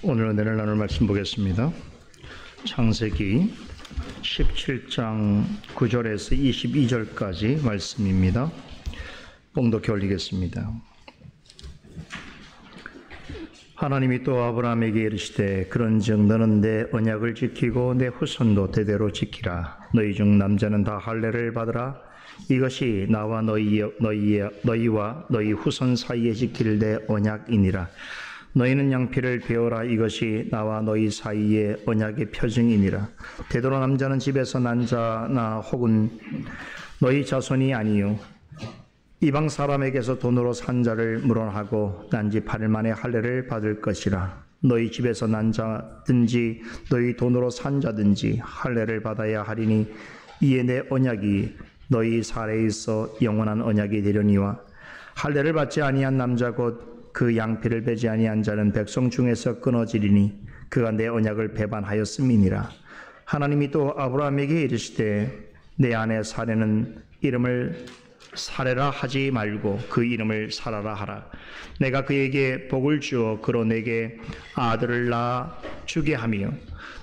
오늘 은혜를 나눌 말씀 보겠습니다. 창세기 17장 9절에서 22절까지 말씀입니다. 봉독해 올리겠습니다. 하나님이 또 아브라함에게 이르시되 그런즉 너는 내 언약을 지키고 내 후손도 대대로 지키라. 너희 중 남자는 다 할례를 받으라. 이것이 나와 너희와 너희 후손 사이에 지킬 내 언약이니라. 너희는 양피를 베어라. 이것이 나와 너희 사이의 언약의 표징이니라. 되도록 남자는 집에서 난 자나 혹은 너희 자손이 아니요 이방 사람에게서 돈으로 산 자를 물어하고 난지 8일 만에 할례를 받을 것이라. 너희 집에서 난 자든지 너희 돈으로 산 자든지 할례를 받아야 하리니 이에 내 언약이 너희 사례에 있어 영원한 언약이 되려니와 할례를 받지 아니한 남자 곧 그 양피를 베지 아니한 자는 백성 중에서 끊어지리니 그가 내 언약을 배반하였음이니라. 하나님이 또 아브라함에게 이르시되 내 아내 사레는 이름을 사레라 하지 말고 그 이름을 사라라 하라. 내가 그에게 복을 주어 그로 내게 아들을 낳아 주게 하며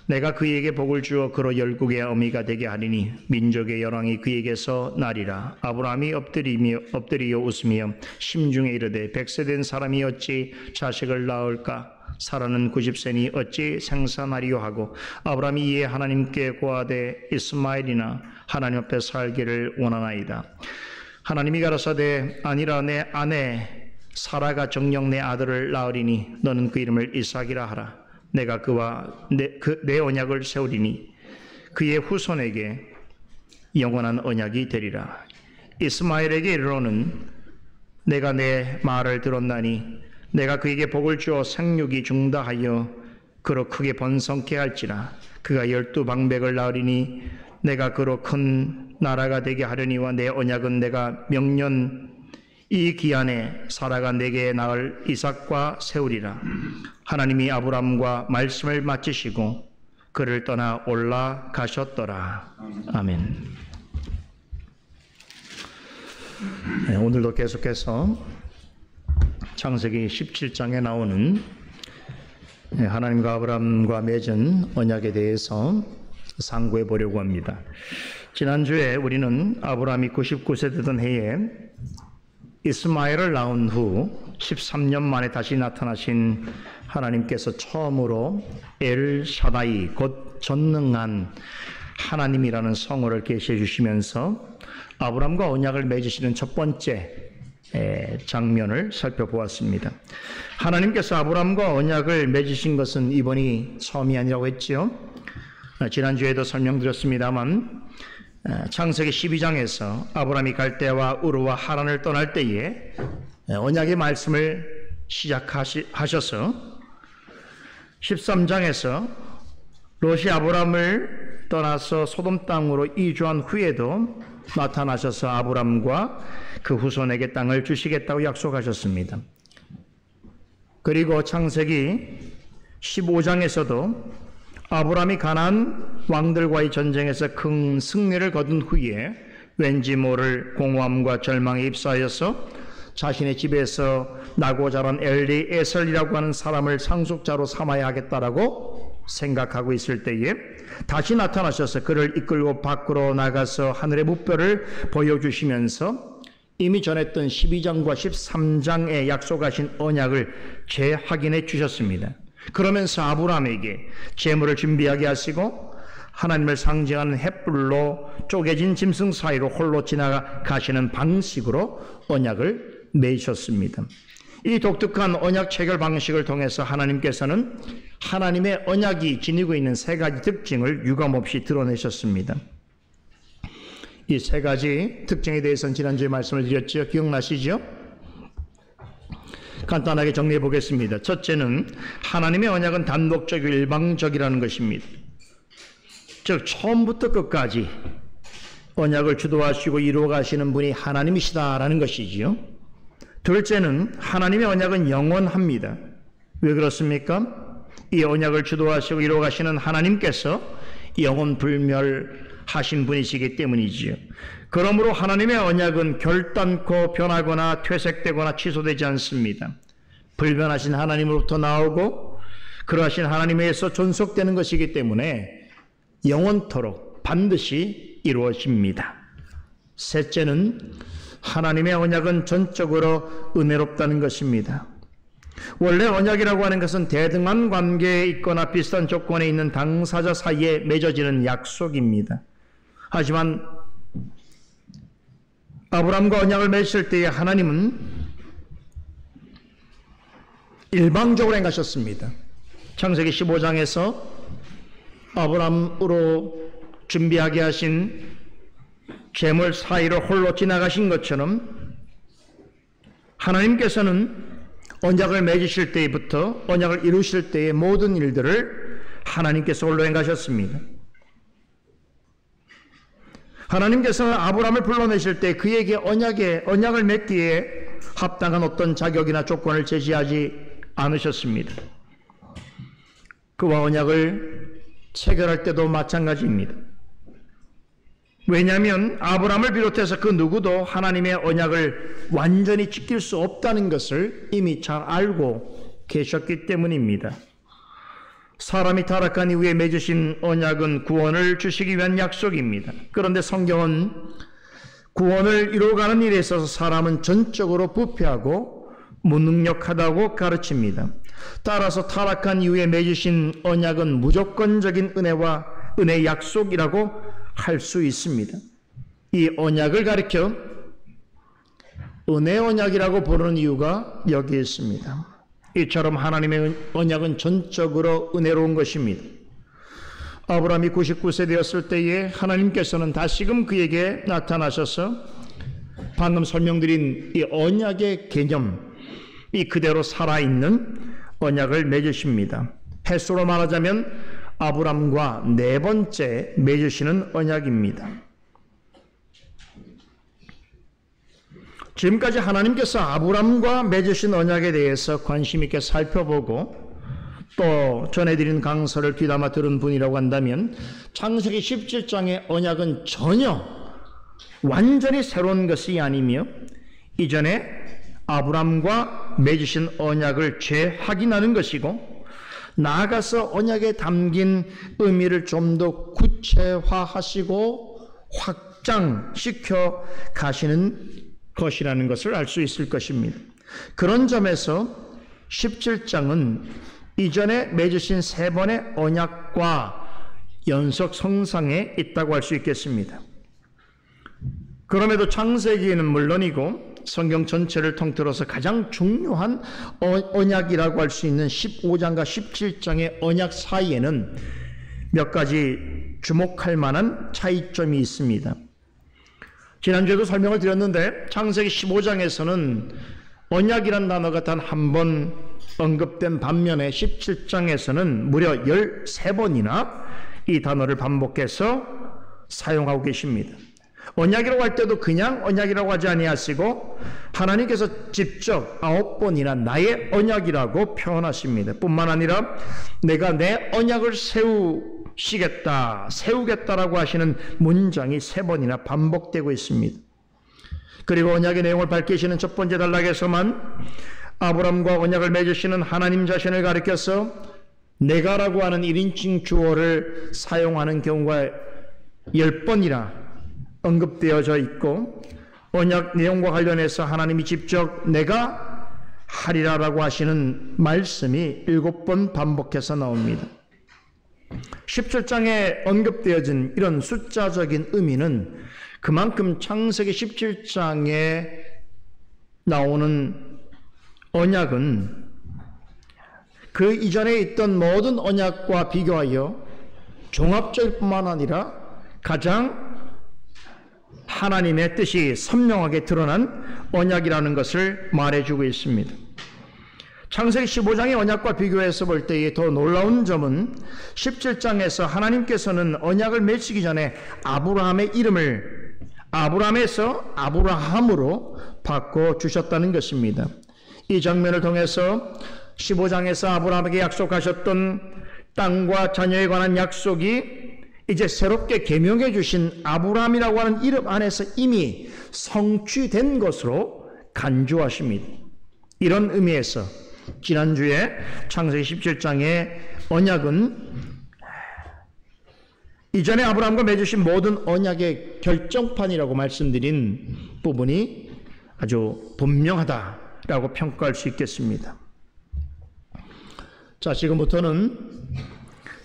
내가 그에게 복을 주어 그로 열국의 어미가 되게 하리니 민족의 열왕이 그에게서 나리라. 아브라함이 엎드리어 웃으며 심중에 이르되 100세 된 사람이 어찌 자식을 낳을까? 사라는 90세니 어찌 생산하리요 하고 아브라함이 이에 하나님께 고하되 이스마엘이나 하나님 앞에 살기를 원하나이다. 하나님이 가라사대 아니라 내 아내 사라가 정녕 내 아들을 낳으리니 너는 그 이름을 이삭이라 하라. 내가 그와 내 언약을 세우리니 그의 후손에게 영원한 언약이 되리라. 이스마엘에게 이르러는 내가 내 말을 들었나니 내가 그에게 복을 주어 생육이 중다하여 그로 크게 번성케 할지라. 그가 12방백을 낳으리니 내가 그로 큰 나라가 되게 하려니와 내 언약은 내가 명년 이 기한에 사라가 내게 낳을 이삭과 세우리라. 하나님이 아브람과 말씀을 마치시고 그를 떠나 올라가셨더라. 아멘. 네, 오늘도 계속해서 창세기 17장에 나오는 하나님과 아브람과 맺은 언약에 대해서 상고해 보려고 합니다. 지난주에 우리는 아브람이 99세 되던 해에 이스마엘을 낳은 후 13년 만에 다시 나타나신 하나님께서 처음으로 엘샤다이 곧 전능한 하나님이라는 성어를 계시해 주시면서 아브람과 언약을 맺으시는 첫 번째 장면을 살펴보았습니다. 하나님께서 아브람과 언약을 맺으신 것은 이번이 처음이 아니라고 했지요. 지난주에도 설명드렸습니다만 창세기 12장에서 아브람이 갈대아와 우르와 하란을 떠날 때에 언약의 말씀을 시작하셔서 13장에서 롯이 아브람을 떠나서 소돔 땅으로 이주한 후에도 나타나셔서 아브람과 그 후손에게 땅을 주시겠다고 약속하셨습니다. 그리고 창세기 15장에서도 아브람이 가나안 왕들과의 전쟁에서 큰 승리를 거둔 후에 왠지 모를 공허함과 절망에 휩싸여서 자신의 집에서 나고 자란 엘리에셀이라고 하는 사람을 상속자로 삼아야 하겠다라고 생각하고 있을 때에 다시 나타나셔서 그를 이끌고 밖으로 나가서 하늘의 무뼈를 보여주시면서 이미 전했던 12장과 13장에 약속하신 언약을 재확인해 주셨습니다. 그러면서 아브람에게 제물을 준비하게 하시고 하나님을 상징하는 횃불로 쪼개진 짐승 사이로 홀로 지나가시는 방식으로 언약을 맺으셨습니다. 이 독특한 언약 체결 방식을 통해서 하나님께서는 하나님의 언약이 지니고 있는 세 가지 특징을 유감없이 드러내셨습니다. 이 세 가지 특징에 대해서는 지난주에 말씀을 드렸죠. 기억나시죠? 간단하게 정리해 보겠습니다. 첫째는 하나님의 언약은 단독적이고 일방적이라는 것입니다. 즉 처음부터 끝까지 언약을 주도하시고 이루어 가시는 분이 하나님이시다라는 것이지요. 둘째는 하나님의 언약은 영원합니다. 왜 그렇습니까? 이 언약을 주도하시고 이루어 가시는 하나님께서 영원불멸하신 분이시기 때문이지요. 그러므로 하나님의 언약은 결단코 변하거나 퇴색되거나 취소되지 않습니다. 불변하신 하나님으로부터 나오고 그러하신 하나님에 의해서 존속되는 것이기 때문에 영원토록 반드시 이루어집니다. 셋째는 하나님의 언약은 전적으로 은혜롭다는 것입니다. 원래 언약이라고 하는 것은 대등한 관계에 있거나 비슷한 조건에 있는 당사자 사이에 맺어지는 약속입니다. 하지만 아브라함과 언약을 맺을 때에 하나님은 일방적으로 행하셨습니다. 창세기 15장에서 아브라함으로 준비하게 하신 재물 사이로 홀로 지나가신 것처럼 하나님께서는 언약을 맺으실 때부터 언약을 이루실 때의 모든 일들을 하나님께서 홀로 행하셨습니다. 하나님께서는 아브라함을 불러내실 때 그에게 언약을 맺기에 합당한 어떤 자격이나 조건을 제시하지 않으셨습니다. 그와 언약을 체결할 때도 마찬가지입니다. 왜냐하면 아브라함을 비롯해서 그 누구도 하나님의 언약을 완전히 지킬 수 없다는 것을 이미 잘 알고 계셨기 때문입니다. 사람이 타락한 이후에 맺으신 언약은 구원을 주시기 위한 약속입니다. 그런데 성경은 구원을 이루어가는 일에 있어서 사람은 전적으로 부패하고 무능력하다고 가르칩니다. 따라서 타락한 이후에 맺으신 언약은 무조건적인 은혜의 약속이라고 할 수 있습니다. 이 언약을 가리켜 은혜 언약이라고 부르는 이유가 여기에 있습니다. 이처럼 하나님의 언약은 전적으로 은혜로운 것입니다. 아브라함이 99세 되었을 때에 하나님께서는 다시금 그에게 나타나셔서 방금 설명드린 이 언약의 개념이 그대로 살아있는 언약을 맺으십니다. 횟수로 말하자면 아브라함과 네 번째 맺으시는 언약입니다. 지금까지 하나님께서 아브라함과 맺으신 언약에 대해서 관심 있게 살펴보고 또 전해드린 강서를 귀담아 들은 분이라고 한다면 창세기 17장의 언약은 전혀 완전히 새로운 것이 아니며 이전에 아브라함과 맺으신 언약을 재확인하는 것이고 나아가서 언약에 담긴 의미를 좀 더 구체화하시고 확장시켜 가시는 것이라는 것을 알 수 있을 것입니다. 그런 점에서 17장은 이전에 맺으신 세 번의 언약과 연속성상에 있다고 할 수 있겠습니다. 그럼에도 창세기는 물론이고 성경 전체를 통틀어서 가장 중요한 언약이라고 할 수 있는 15장과 17장의 언약 사이에는 몇 가지 주목할 만한 차이점이 있습니다. 지난주에도 설명을 드렸는데 창세기 15장에서는 언약이란 단어가 단 한 번 언급된 반면에 17장에서는 무려 13번이나 이 단어를 반복해서 사용하고 계십니다. 언약이라고 할 때도 그냥 언약이라고 하지 아니하시고 하나님께서 직접 9번이나 나의 언약이라고 표현하십니다. 뿐만 아니라 내가 내 언약을 세우겠다라고 하시는 문장이 3번이나 반복되고 있습니다. 그리고 언약의 내용을 밝히시는 첫 번째 단락에서만 아브라함과 언약을 맺으시는 하나님 자신을 가리켜서 내가라고 하는 1인칭 주어를 사용하는 경우가 10번이나 언급되어져 있고 언약 내용과 관련해서 하나님이 직접 내가 하리라라고 하시는 말씀이 7번 반복해서 나옵니다. 17장에 언급되어진 이런 숫자적인 의미는 그만큼 창세기 17장에 나오는 언약은 그 이전에 있던 모든 언약과 비교하여 종합적일 뿐만 아니라 가장 하나님의 뜻이 선명하게 드러난 언약이라는 것을 말해주고 있습니다. 창세기 15장의 언약과 비교해서 볼 때에 더 놀라운 점은 17장에서 하나님께서는 언약을 맺기 전에 아브라함의 이름을 아브라함에서 아브라함으로 바꿔주셨다는 것입니다. 이 장면을 통해서 15장에서 아브라함에게 약속하셨던 땅과 자녀에 관한 약속이 이제 새롭게 계명해 주신 아브라함이라고 하는 이름 안에서 이미 성취된 것으로 간주하십니다. 이런 의미에서 지난주에 창세기 17장의 언약은 이전에 아브라함과 맺으신 모든 언약의 결정판이라고 말씀드린 부분이 아주 분명하다라고 평가할 수 있겠습니다. 자, 지금부터는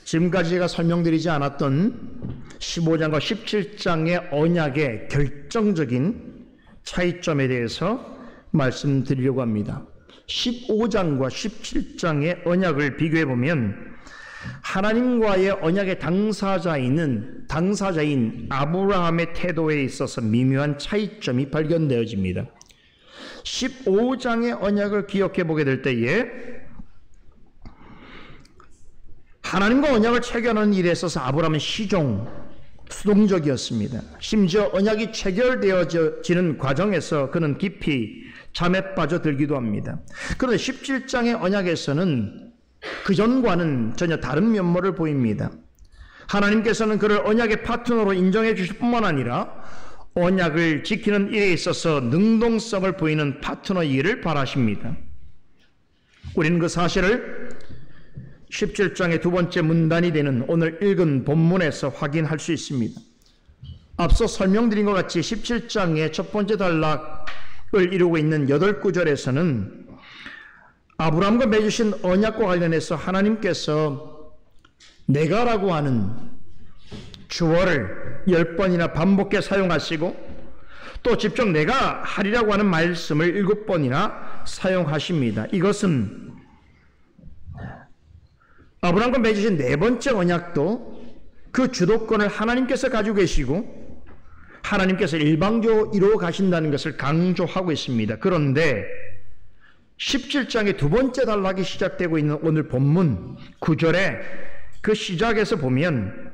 지금까지 제가 설명드리지 않았던 15장과 17장의 언약의 결정적인 차이점에 대해서 말씀드리려고 합니다. 15장과 17장의 언약을 비교해 보면 하나님과의 언약의 당사자인 아브라함의 태도에 있어서 미묘한 차이점이 발견되어집니다. 15장의 언약을 기억해 보게 될 때에 하나님과 언약을 체결하는 일에 있어서 아브라함은 수동적이었습니다. 심지어 언약이 체결되어지는 과정에서 그는 깊이 잠에 빠져들기도 합니다. 그런데 17장의 언약에서는 그전과는 전혀 다른 면모를 보입니다. 하나님께서는 그를 언약의 파트너로 인정해 주실 뿐만 아니라 언약을 지키는 일에 있어서 능동성을 보이는 파트너이기를 바라십니다. 우리는 그 사실을 17장의 두 번째 문단이 되는 오늘 읽은 본문에서 확인할 수 있습니다. 앞서 설명드린 것 같이 17장의 첫 번째 단락을 이루고 있는 8구절에서는 아브라함과 맺으신 언약과 관련해서 하나님께서 내가라고 하는 주어를 10번이나 반복해 사용하시고 또 직접 내가 하리라고 하는 말씀을 7번이나 사용하십니다. 이것은 아브라함과 맺으신 네 번째 언약도 그 주도권을 하나님께서 가지고 계시고 하나님께서 일방적으로 이루어 가신다는 것을 강조하고 있습니다. 그런데 17장의 두 번째 단락이 시작되고 있는 오늘 본문 9절에 그 시작에서 보면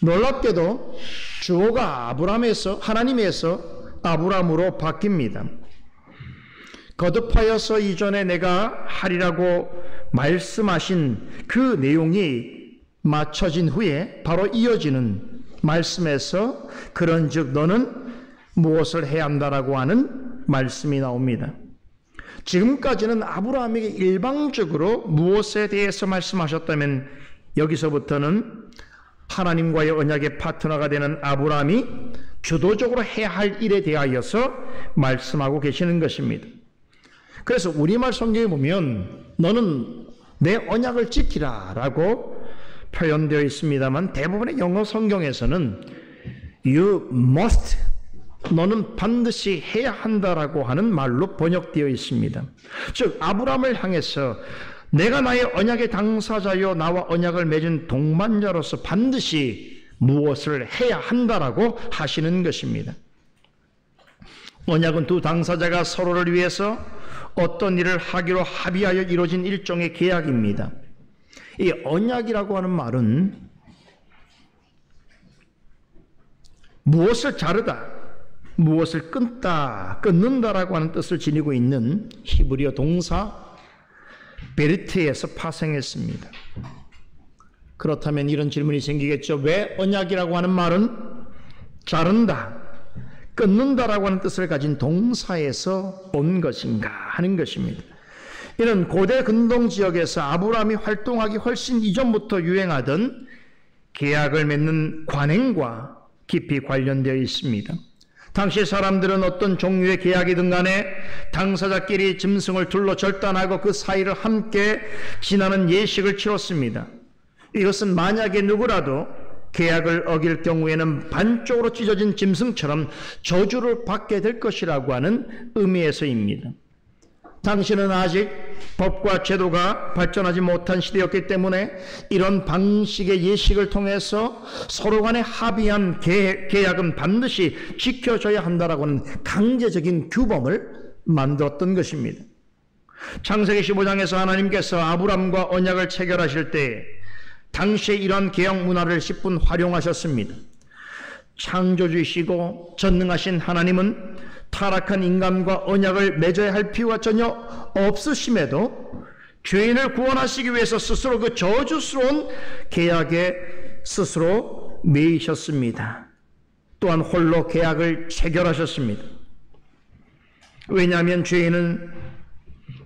놀랍게도 주어가 하나님에서 아브라함으로 바뀝니다. 거듭하여서 이전에 내가 하리라고 말씀하신 그 내용이 맞춰진 후에 바로 이어지는 말씀에서 그런즉 너는 무엇을 해야 한다라고 하는 말씀이 나옵니다. 지금까지는 아브라함에게 일방적으로 무엇에 대해서 말씀하셨다면 여기서부터는 하나님과의 언약의 파트너가 되는 아브라함이 주도적으로 해야 할 일에 대하여서 말씀하고 계시는 것입니다. 그래서 우리말 성경에 보면 너는 내 언약을 지키라 라고 표현되어 있습니다만 대부분의 영어 성경에서는 You must, 너는 반드시 해야 한다라고 하는 말로 번역되어 있습니다. 즉 아브라함을 향해서 내가 나의 언약의 당사자요 나와 언약을 맺은 동반자로서 반드시 무엇을 해야 한다라고 하시는 것입니다. 언약은 두 당사자가 서로를 위해서 어떤 일을 하기로 합의하여 이루어진 일종의 계약입니다. 이 언약이라고 하는 말은 무엇을 자르다, 무엇을 끊는다라고 하는 뜻을 지니고 있는 히브리어 동사 베리트에서 파생했습니다. 그렇다면 이런 질문이 생기겠죠. 왜 언약이라고 하는 말은 자른다, 끊는다라고 하는 뜻을 가진 동사에서 온 것인가 하는 것입니다. 이는 고대 근동 지역에서 아브라함이 활동하기 훨씬 이전부터 유행하던 계약을 맺는 관행과 깊이 관련되어 있습니다. 당시 사람들은 어떤 종류의 계약이든 간에 당사자끼리 짐승을 둘러 절단하고 그 사이를 함께 지나는 예식을 치렀습니다. 이것은 만약에 누구라도 계약을 어길 경우에는 반쪽으로 찢어진 짐승처럼 저주를 받게 될 것이라고 하는 의미에서입니다. 당시는 아직 법과 제도가 발전하지 못한 시대였기 때문에 이런 방식의 예식을 통해서 서로 간에 합의한 계약은 반드시 지켜져야 한다라고 하는 강제적인 규범을 만들었던 것입니다. 창세기 15장에서 하나님께서 아브람과 언약을 체결하실 때 당시에 이러한 계약 문화를 10분 활용하셨습니다. 창조주이시고 전능하신 하나님은 타락한 인간과 언약을 맺어야 할 필요가 전혀 없으심에도 죄인을 구원하시기 위해서 스스로 그 저주스러운 계약에 스스로 매이셨습니다. 또한 홀로 계약을 체결하셨습니다. 왜냐하면 죄인은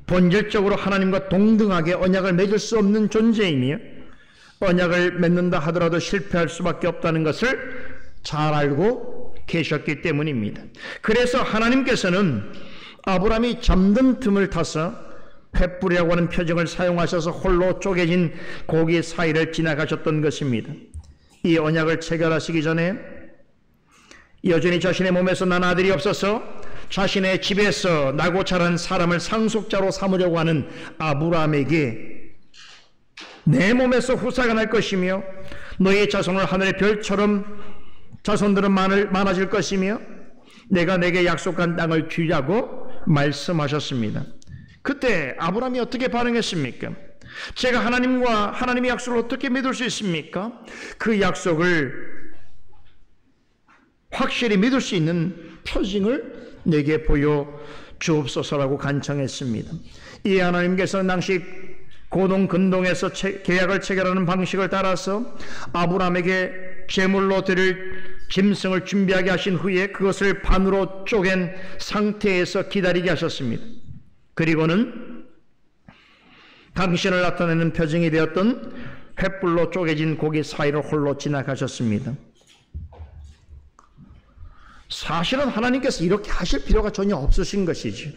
본질적으로 하나님과 동등하게 언약을 맺을 수 없는 존재이며 언약을 맺는다 하더라도 실패할 수밖에 없다는 것을 잘 알고 계셨기 때문입니다. 그래서 하나님께서는 아브라함이 잠든 틈을 타서 횃불이라고 하는 표정을 사용하셔서 홀로 쪼개진 고기 사이를 지나가셨던 것입니다. 이 언약을 체결하시기 전에 여전히 자신의 몸에서 난 아들이 없어서 자신의 집에서 나고 자란 사람을 상속자로 삼으려고 하는 아브라함에게 내 몸에서 후사가 날 것이며 너의 자손을 하늘의 별처럼 자손들은 많아질 것이며 내가 내게 약속한 땅을 주라고 말씀하셨습니다. 그때 아브라함이 어떻게 반응했습니까? 제가 하나님의 약속을 어떻게 믿을 수 있습니까? 그 약속을 확실히 믿을 수 있는 표징을 내게 보여 주옵소서라고 간청했습니다. 이 하나님께서는 당시 고동 근동에서 계약을 체결하는 방식을 따라서 아브라함에게 제물로 드릴 짐승을 준비하게 하신 후에 그것을 반으로 쪼갠 상태에서 기다리게 하셨습니다. 그리고는 당신을 나타내는 표징이 되었던 횃불로 쪼개진 고기 사이를 홀로 지나가셨습니다. 사실은 하나님께서 이렇게 하실 필요가 전혀 없으신 것이죠.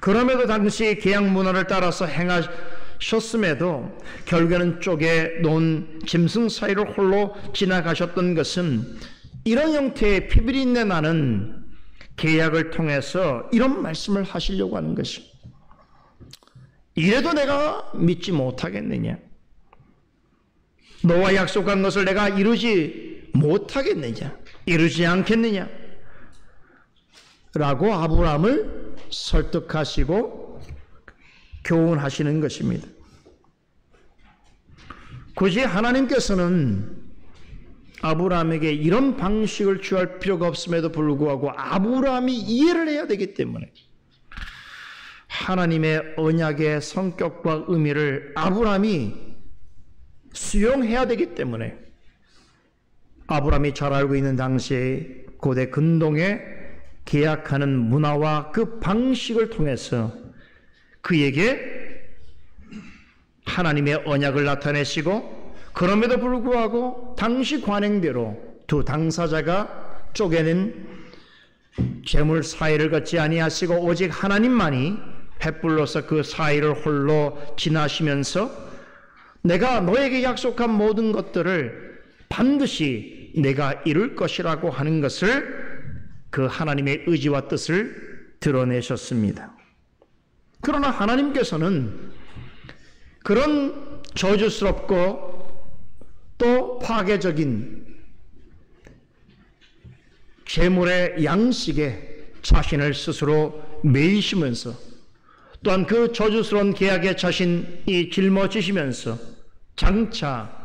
그럼에도 당시 계약 문화를 따라서 행하셨음에도 결국에는 쪼개 놓은 짐승 사이를 홀로 지나가셨던 것은 이런 형태의 피비린내 나는 계약을 통해서 이런 말씀을 하시려고 하는 것이, 이래도 내가 믿지 못하겠느냐? 너와 약속한 것을 내가 이루지 못하겠느냐? 이루지 않겠느냐? 라고 아브라함을 설득하시고 교훈하시는 것입니다. 굳이 하나님께서는 아브라함에게 이런 방식을 취할 필요가 없음에도 불구하고 아브라함이 이해를 해야 되기 때문에 하나님의 언약의 성격과 의미를 아브라함이 수용해야 되기 때문에 아브라함이 잘 알고 있는 당시에 고대 근동에 계약하는 문화와 그 방식을 통해서 그에게 하나님의 언약을 나타내시고, 그럼에도 불구하고 당시 관행대로 두 당사자가 쪼개는 제물 사이를 걷지 아니하시고 오직 하나님만이 횃불로서 그 사이를 홀로 지나시면서 내가 너에게 약속한 모든 것들을 반드시 내가 이룰 것이라고 하는 것을, 그 하나님의 의지와 뜻을 드러내셨습니다. 그러나 하나님께서는 그런 저주스럽고 또 파괴적인 제물의 양식에 자신을 스스로 매이시면서 또한 그 저주스러운 계약에 자신이 짊어지시면서 장차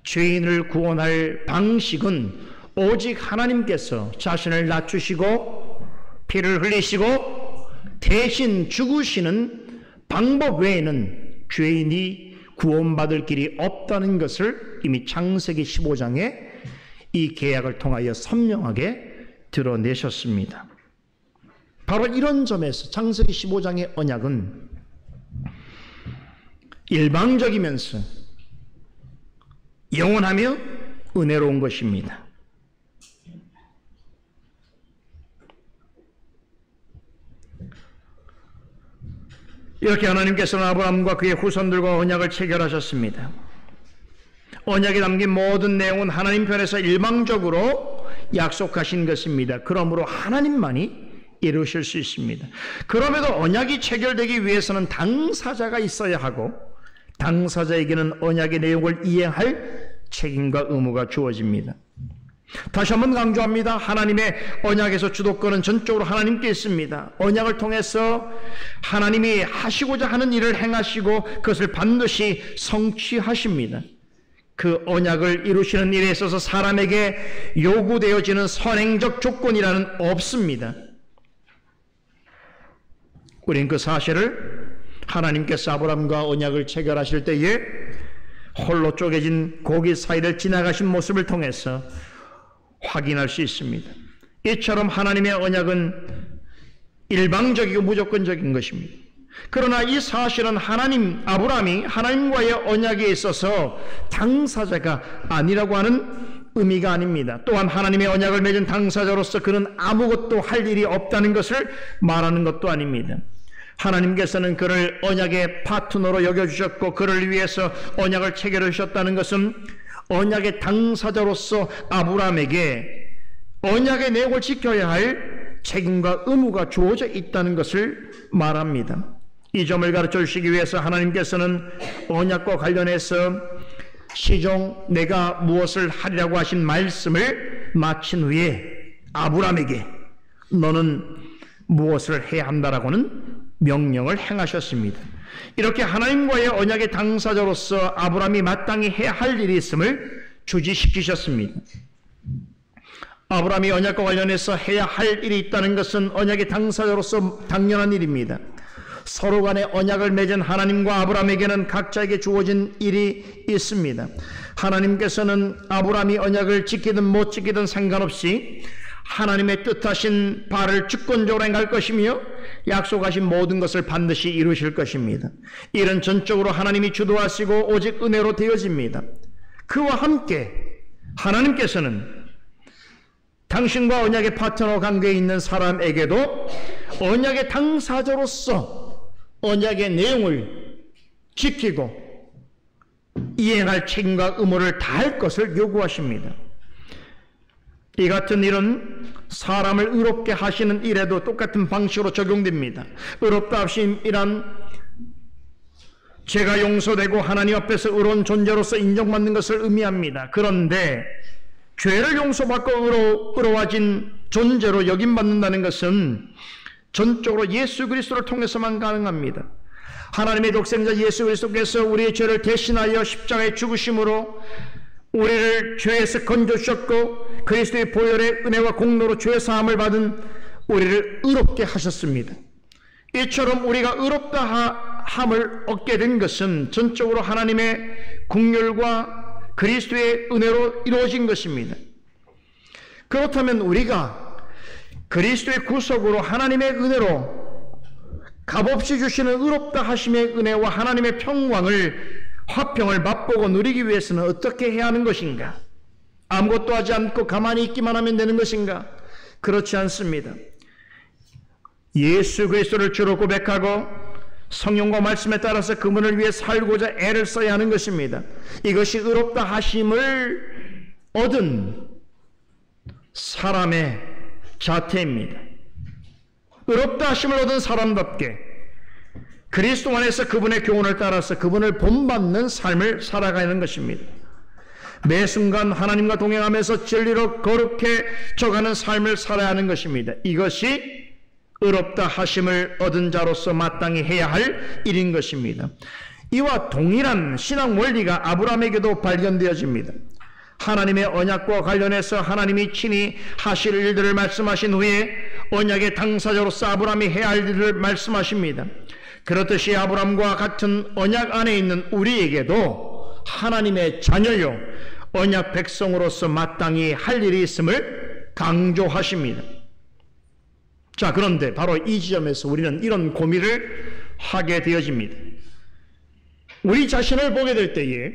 죄인을 구원할 방식은 오직 하나님께서 자신을 낮추시고 피를 흘리시고 대신 죽으시는 방법 외에는 죄인이 구원받을 길이 없다는 것을 이미 창세기 15장에 이 계약을 통하여 선명하게 드러내셨습니다. 바로 이런 점에서 창세기 15장의 언약은 일방적이면서 영원하며 은혜로운 것입니다. 이렇게 하나님께서는 아브라함과 그의 후손들과 언약을 체결하셨습니다. 언약에 담긴 모든 내용은 하나님 편에서 일방적으로 약속하신 것입니다. 그러므로 하나님만이 이루실 수 있습니다. 그럼에도 언약이 체결되기 위해서는 당사자가 있어야 하고 당사자에게는 언약의 내용을 이행할 책임과 의무가 주어집니다. 다시 한번 강조합니다. 하나님의 언약에서 주도권은 전적으로 하나님께 있습니다. 언약을 통해서 하나님이 하시고자 하는 일을 행하시고 그것을 반드시 성취하십니다. 그 언약을 이루시는 일에 있어서 사람에게 요구되어지는 선행적 조건이라는 없습니다. 우리는 그 사실을 하나님께서 아브라함과 언약을 체결하실 때에 홀로 쪼개진 고기 사이를 지나가신 모습을 통해서 확인할 수 있습니다. 이처럼 하나님의 언약은 일방적이고 무조건적인 것입니다. 그러나 이 사실은 아브라함이 하나님과의 언약에 있어서 당사자가 아니라고 하는 의미가 아닙니다. 또한 하나님의 언약을 맺은 당사자로서 그는 아무것도 할 일이 없다는 것을 말하는 것도 아닙니다. 하나님께서는 그를 언약의 파트너로 여겨주셨고 그를 위해서 언약을 체결해 주셨다는 것은 언약의 당사자로서 아브라함에게 언약의 내용을 지켜야 할 책임과 의무가 주어져 있다는 것을 말합니다. 이 점을 가르쳐 주시기 위해서 하나님께서는 언약과 관련해서 시종 내가 무엇을 하리라고 하신 말씀을 마친 후에 아브라함에게 너는 무엇을 해야 한다라고는 명령을 행하셨습니다. 이렇게 하나님과의 언약의 당사자로서 아브라함이 마땅히 해야 할 일이 있음을 주지시키셨습니다. 아브라함이 언약과 관련해서 해야 할 일이 있다는 것은 언약의 당사자로서 당연한 일입니다. 서로 간에 언약을 맺은 하나님과 아브라함에게는 각자에게 주어진 일이 있습니다. 하나님께서는 아브라함이 언약을 지키든 못 지키든 상관없이 하나님의 뜻하신 바를 주권적으로 행할 것이며 약속하신 모든 것을 반드시 이루실 것입니다. 이는 전적으로 하나님이 주도하시고 오직 은혜로 되어집니다. 그와 함께 하나님께서는 당신과 언약의 파트너 관계에 있는 사람에게도 언약의 당사자로서 언약의 내용을 지키고 이행할 책임과 의무를 다할 것을 요구하십니다. 이 같은 일은 사람을 의롭게 하시는 일에도 똑같은 방식으로 적용됩니다. 의롭다 하심이란 죄가 용서되고 하나님 앞에서 의로운 존재로서 인정받는 것을 의미합니다. 그런데 죄를 용서받고 의로워진 존재로 여김받는다는 것은 전적으로 예수 그리스도를 통해서만 가능합니다. 하나님의 독생자 예수 그리스도께서 우리의 죄를 대신하여 십자가에 죽으심으로 우리를 죄에서 건져주셨고 그리스도의 보혈의 은혜와 공로로 죄 사함을 받은 우리를 의롭게 하셨습니다. 이처럼 우리가 의롭다 함을 얻게 된 것은 전적으로 하나님의 긍휼과 그리스도의 은혜로 이루어진 것입니다. 그렇다면 우리가 그리스도의 구속으로 하나님의 은혜로 값없이 주시는 의롭다 하심의 은혜와 하나님의 화평을 맛보고 누리기 위해서는 어떻게 해야 하는 것인가? 아무것도 하지 않고 가만히 있기만 하면 되는 것인가? 그렇지 않습니다. 예수 그리스도를 주로 고백하고 성령과 말씀에 따라서 그분을 위해 살고자 애를 써야 하는 것입니다. 이것이 의롭다 하심을 얻은 사람의 자태입니다. 의롭다 하심을 얻은 사람답게 그리스도 안에서 그분의 교훈을 따라서 그분을 본받는 삶을 살아가는 것입니다. 매 순간 하나님과 동행하면서 진리로 거룩해 져가는 삶을 살아야 하는 것입니다. 이것이 의롭다 하심을 얻은 자로서 마땅히 해야 할 일인 것입니다. 이와 동일한 신앙 원리가 아브라함에게도 발견되어집니다. 하나님의 언약과 관련해서 하나님이 친히 하실 일들을 말씀하신 후에 언약의 당사자로서 아브라함이 해야 할 일을 말씀하십니다. 그렇듯이 아브라함과 같은 언약 안에 있는 우리에게도 하나님의 자녀요 언약 백성으로서 마땅히 할 일이 있음을 강조하십니다. 자, 그런데 바로 이 지점에서 우리는 이런 고민을 하게 되어집니다. 우리 자신을 보게 될 때에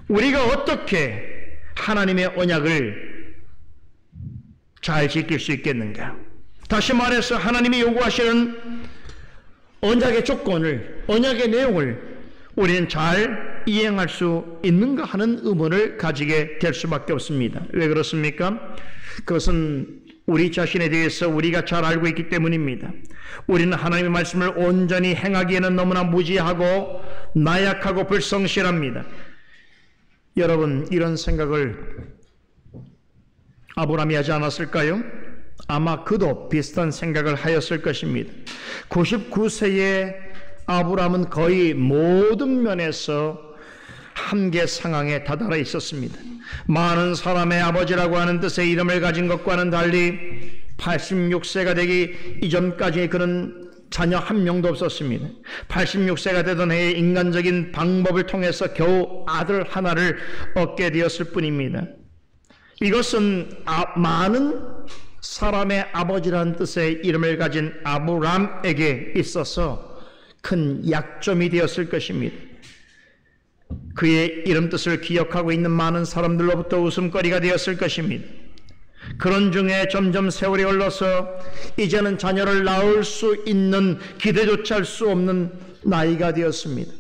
우리가 어떻게 하나님의 언약을 잘 지킬 수 있겠는가? 다시 말해서 하나님이 요구하시는 언약의 조건을, 언약의 내용을 우리는 잘 이행할 수 있는가 하는 의문을 가지게 될 수밖에 없습니다. 왜 그렇습니까? 그것은 우리 자신에 대해서 우리가 잘 알고 있기 때문입니다. 우리는 하나님의 말씀을 온전히 행하기에는 너무나 무지하고 나약하고 불성실합니다. 여러분, 이런 생각을 아브라함이 하지 않았을까요? 아마 그도 비슷한 생각을 하였을 것입니다. 99세의 아브라함은 거의 모든 면에서 한계 상황에 다다라 있었습니다. 많은 사람의 아버지라고 하는 뜻의 이름을 가진 것과는 달리 86세가 되기 이전까지 그는 자녀 한 명도 없었습니다. 86세가 되던 해에 인간적인 방법을 통해서 겨우 아들 하나를 얻게 되었을 뿐입니다. 이것은 많은 사람의 아버지라는 뜻의 이름을 가진 아브람에게 있어서 큰 약점이 되었을 것입니다. 그의 이름 뜻을 기억하고 있는 많은 사람들로부터 웃음거리가 되었을 것입니다. 그런 중에 점점 세월이 흘러서 이제는 자녀를 낳을 수 있는 기대조차 할 수 없는 나이가 되었습니다.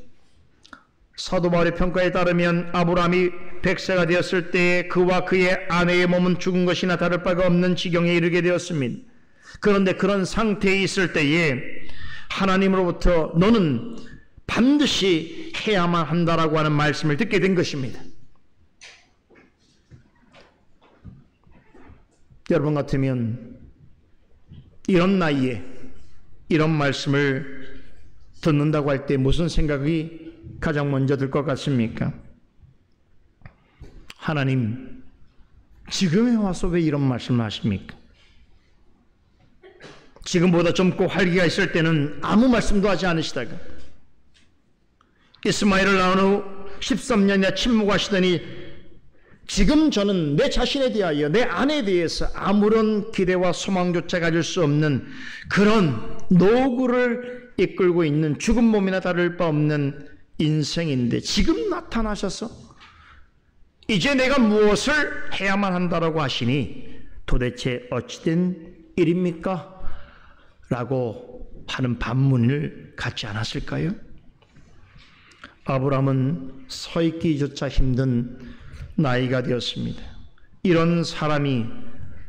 사도 바울의 평가에 따르면 아브라함이 100세가 되었을 때에 그와 그의 아내의 몸은 죽은 것이나 다를 바가 없는 지경에 이르게 되었습니다. 그런데 그런 상태에 있을 때에 하나님으로부터 너는 반드시 해야만 한다라고 하는 말씀을 듣게 된 것입니다. 여러분 같으면 이런 나이에 이런 말씀을 듣는다고 할 때 무슨 생각이 가장 먼저 들 것 같습니까? 하나님, 지금에 와서 왜 이런 말씀을 하십니까? 지금보다 젊고 활기가 있을 때는 아무 말씀도 하지 않으시다가 이스마엘을 낳은 후 13년이나 침묵하시더니 지금 저는 내 자신에 대하여 내 아내에 대해서 아무런 기대와 소망조차 가질 수 없는 그런 노구를 이끌고 있는 죽은 몸이나 다를 바 없는 인생인데 지금 나타나셔서 이제 내가 무엇을 해야만 한다라고 하시니 도대체 어찌된 일입니까? 라고 하는 반문을 갖지 않았을까요? 아브라함은 서 있기조차 힘든 나이가 되었습니다. 이런 사람이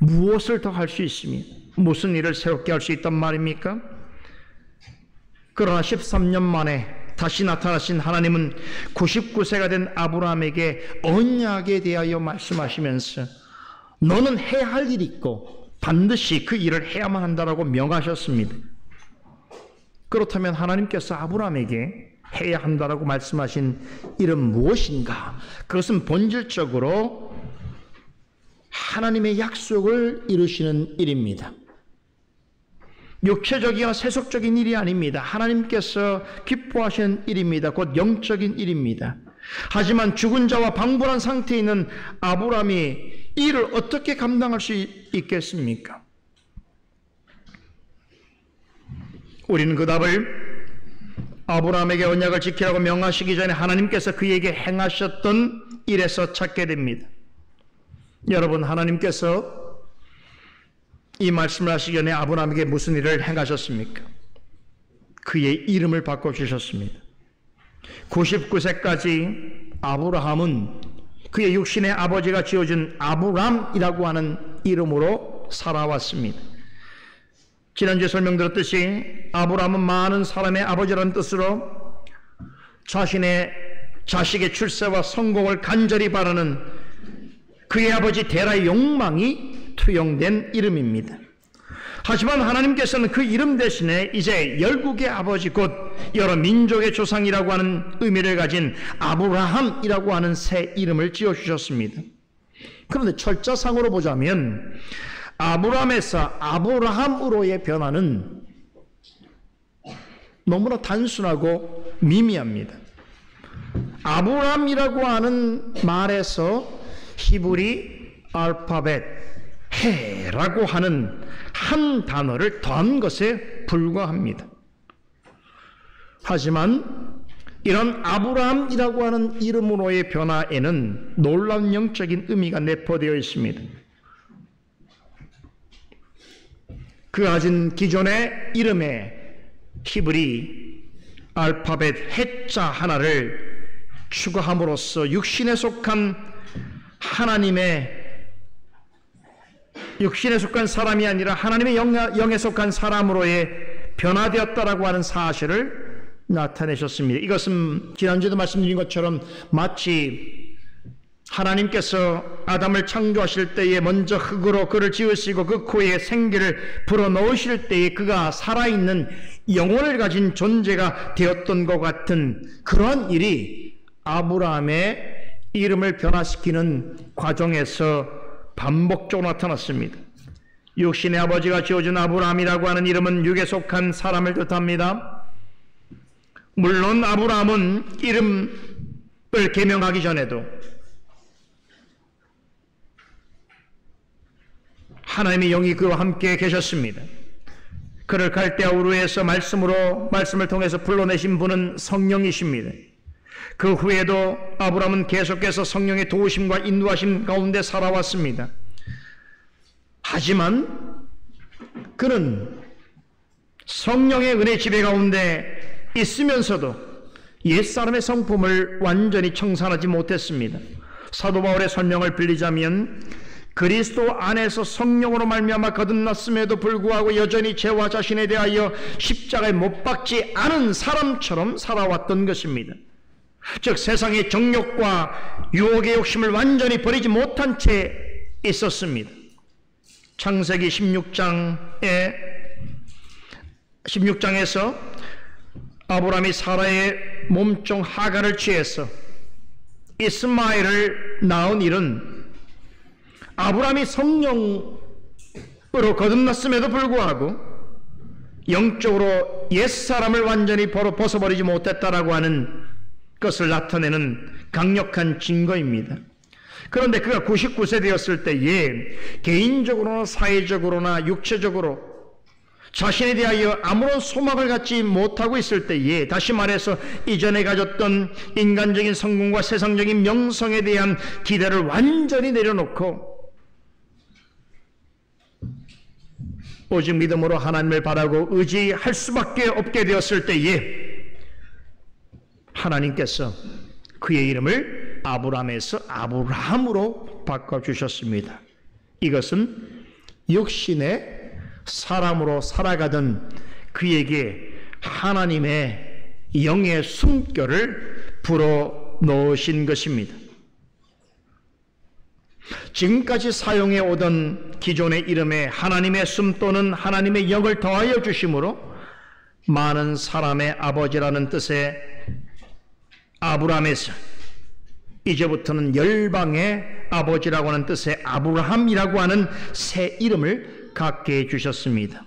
무엇을 더 할 수 있으며 무슨 일을 새롭게 할 수 있단 말입니까? 그러나 13년 만에 다시 나타나신 하나님은 99세가 된 아브라함에게 언약에 대하여 말씀하시면서 너는 해야 할 일이 있고 반드시 그 일을 해야만 한다라고 명하셨습니다. 그렇다면 하나님께서 아브라함에게 해야 한다라고 말씀하신 일은 무엇인가? 그것은 본질적으로 하나님의 약속을 이루시는 일입니다. 육체적이나 세속적인 일이 아닙니다. 하나님께서 기뻐하시는 일입니다. 곧 영적인 일입니다. 하지만 죽은 자와 방불한 상태에 있는 아브라함이 이 일을 어떻게 감당할 수 있겠습니까? 우리는 그 답을 아브라함에게 언약을 지키라고 명하시기 전에 하나님께서 그에게 행하셨던 일에서 찾게 됩니다. 여러분, 하나님께서 이 말씀을 하시기 전에 아브라함에게 무슨 일을 행하셨습니까? 그의 이름을 바꿔주셨습니다. 99세까지 아브라함은 그의 육신의 아버지가 지어준 아브람이라고 하는 이름으로 살아왔습니다. 지난주에 설명드렸듯이 아브라함은 많은 사람의 아버지라는 뜻으로 자신의 자식의 출세와 성공을 간절히 바라는 그의 아버지 데라의 욕망이 투영된 이름입니다. 하지만 하나님께서는 그 이름 대신에 이제 열국의 아버지 곧 여러 민족의 조상이라고 하는 의미를 가진 아브라함이라고 하는 새 이름을 지어주셨습니다. 그런데 철자상으로 보자면 아브라함에서 아브라함으로의 변화는 너무나 단순하고 미미합니다. 아브라함이라고 하는 말에서 히브리 알파벳 해라고 하는 한 단어를 더한 것에 불과합니다. 하지만 이런 아브라함이라고 하는 이름으로의 변화에는 놀라운 영적인 의미가 내포되어 있습니다. 그 가진 기존의 이름에 히브리 알파벳 해자 하나를 추가함으로써 육신에 속한 육신에 속한 사람이 아니라 하나님의 영에 속한 사람으로의 변화되었다라고 하는 사실을 나타내셨습니다. 이것은 지난주에도 말씀드린 것처럼 마치 하나님께서 아담을 창조하실 때에 먼저 흙으로 그를 지으시고 그 코에 생기를 불어넣으실 때에 그가 살아있는 영혼을 가진 존재가 되었던 것 같은 그러한 일이 아브라함의 이름을 변화시키는 과정에서 반복적으로 나타났습니다. 육신의 아버지가 지어준 아브라함이라고 하는 이름은 육에 속한 사람을 뜻합니다. 물론 아브라함은 이름을 개명하기 전에도 하나님의 영이 그와 함께 계셨습니다. 그를 갈대아 우르에서 말씀을 통해서 불러내신 분은 성령이십니다. 그 후에도 아브라함은 계속해서 성령의 도우심과 인도하심 가운데 살아왔습니다. 하지만 그는 성령의 은혜 지배 가운데 있으면서도 옛사람의 성품을 완전히 청산하지 못했습니다. 사도 바울의 설명을 빌리자면 그리스도 안에서 성령으로 말미암아 거듭났음에도 불구하고 여전히 죄와 자신에 대하여 십자가에 못 박지 않은 사람처럼 살아왔던 것입니다. 즉 세상의 정욕과 유혹의 욕심을 완전히 버리지 못한 채 있었습니다. 창세기 16장에서 아브라함이 사라의 몸종 하갈을 취해서 이스마엘을 낳은 일은 아브라함이 성령으로 거듭났음에도 불구하고 영적으로 옛사람을 완전히 벗어버리지 못했다라고 하는 것을 나타내는 강력한 증거입니다. 그런데 그가 99세 되었을 때에 개인적으로나 사회적으로나 육체적으로 자신에 대하여 아무런 소망을 갖지 못하고 있을 때에, 다시 말해서 이전에 가졌던 인간적인 성공과 세상적인 명성에 대한 기대를 완전히 내려놓고 오직 믿음으로 하나님을 바라고 의지할 수밖에 없게 되었을 때에 하나님께서 그의 이름을 아브라함에서 아브라함으로 바꿔주셨습니다. 이것은 육신의 사람으로 살아가던 그에게 하나님의 영의 숨결을 불어넣으신 것입니다. 지금까지 사용해 오던 기존의 이름에 하나님의 숨 또는 하나님의 영을 더하여 주심으로 많은 사람의 아버지라는 뜻의 아브라함에서 이제부터는 열방의 아버지라고 하는 뜻의 아브라함이라고 하는 새 이름을 갖게 해주셨습니다.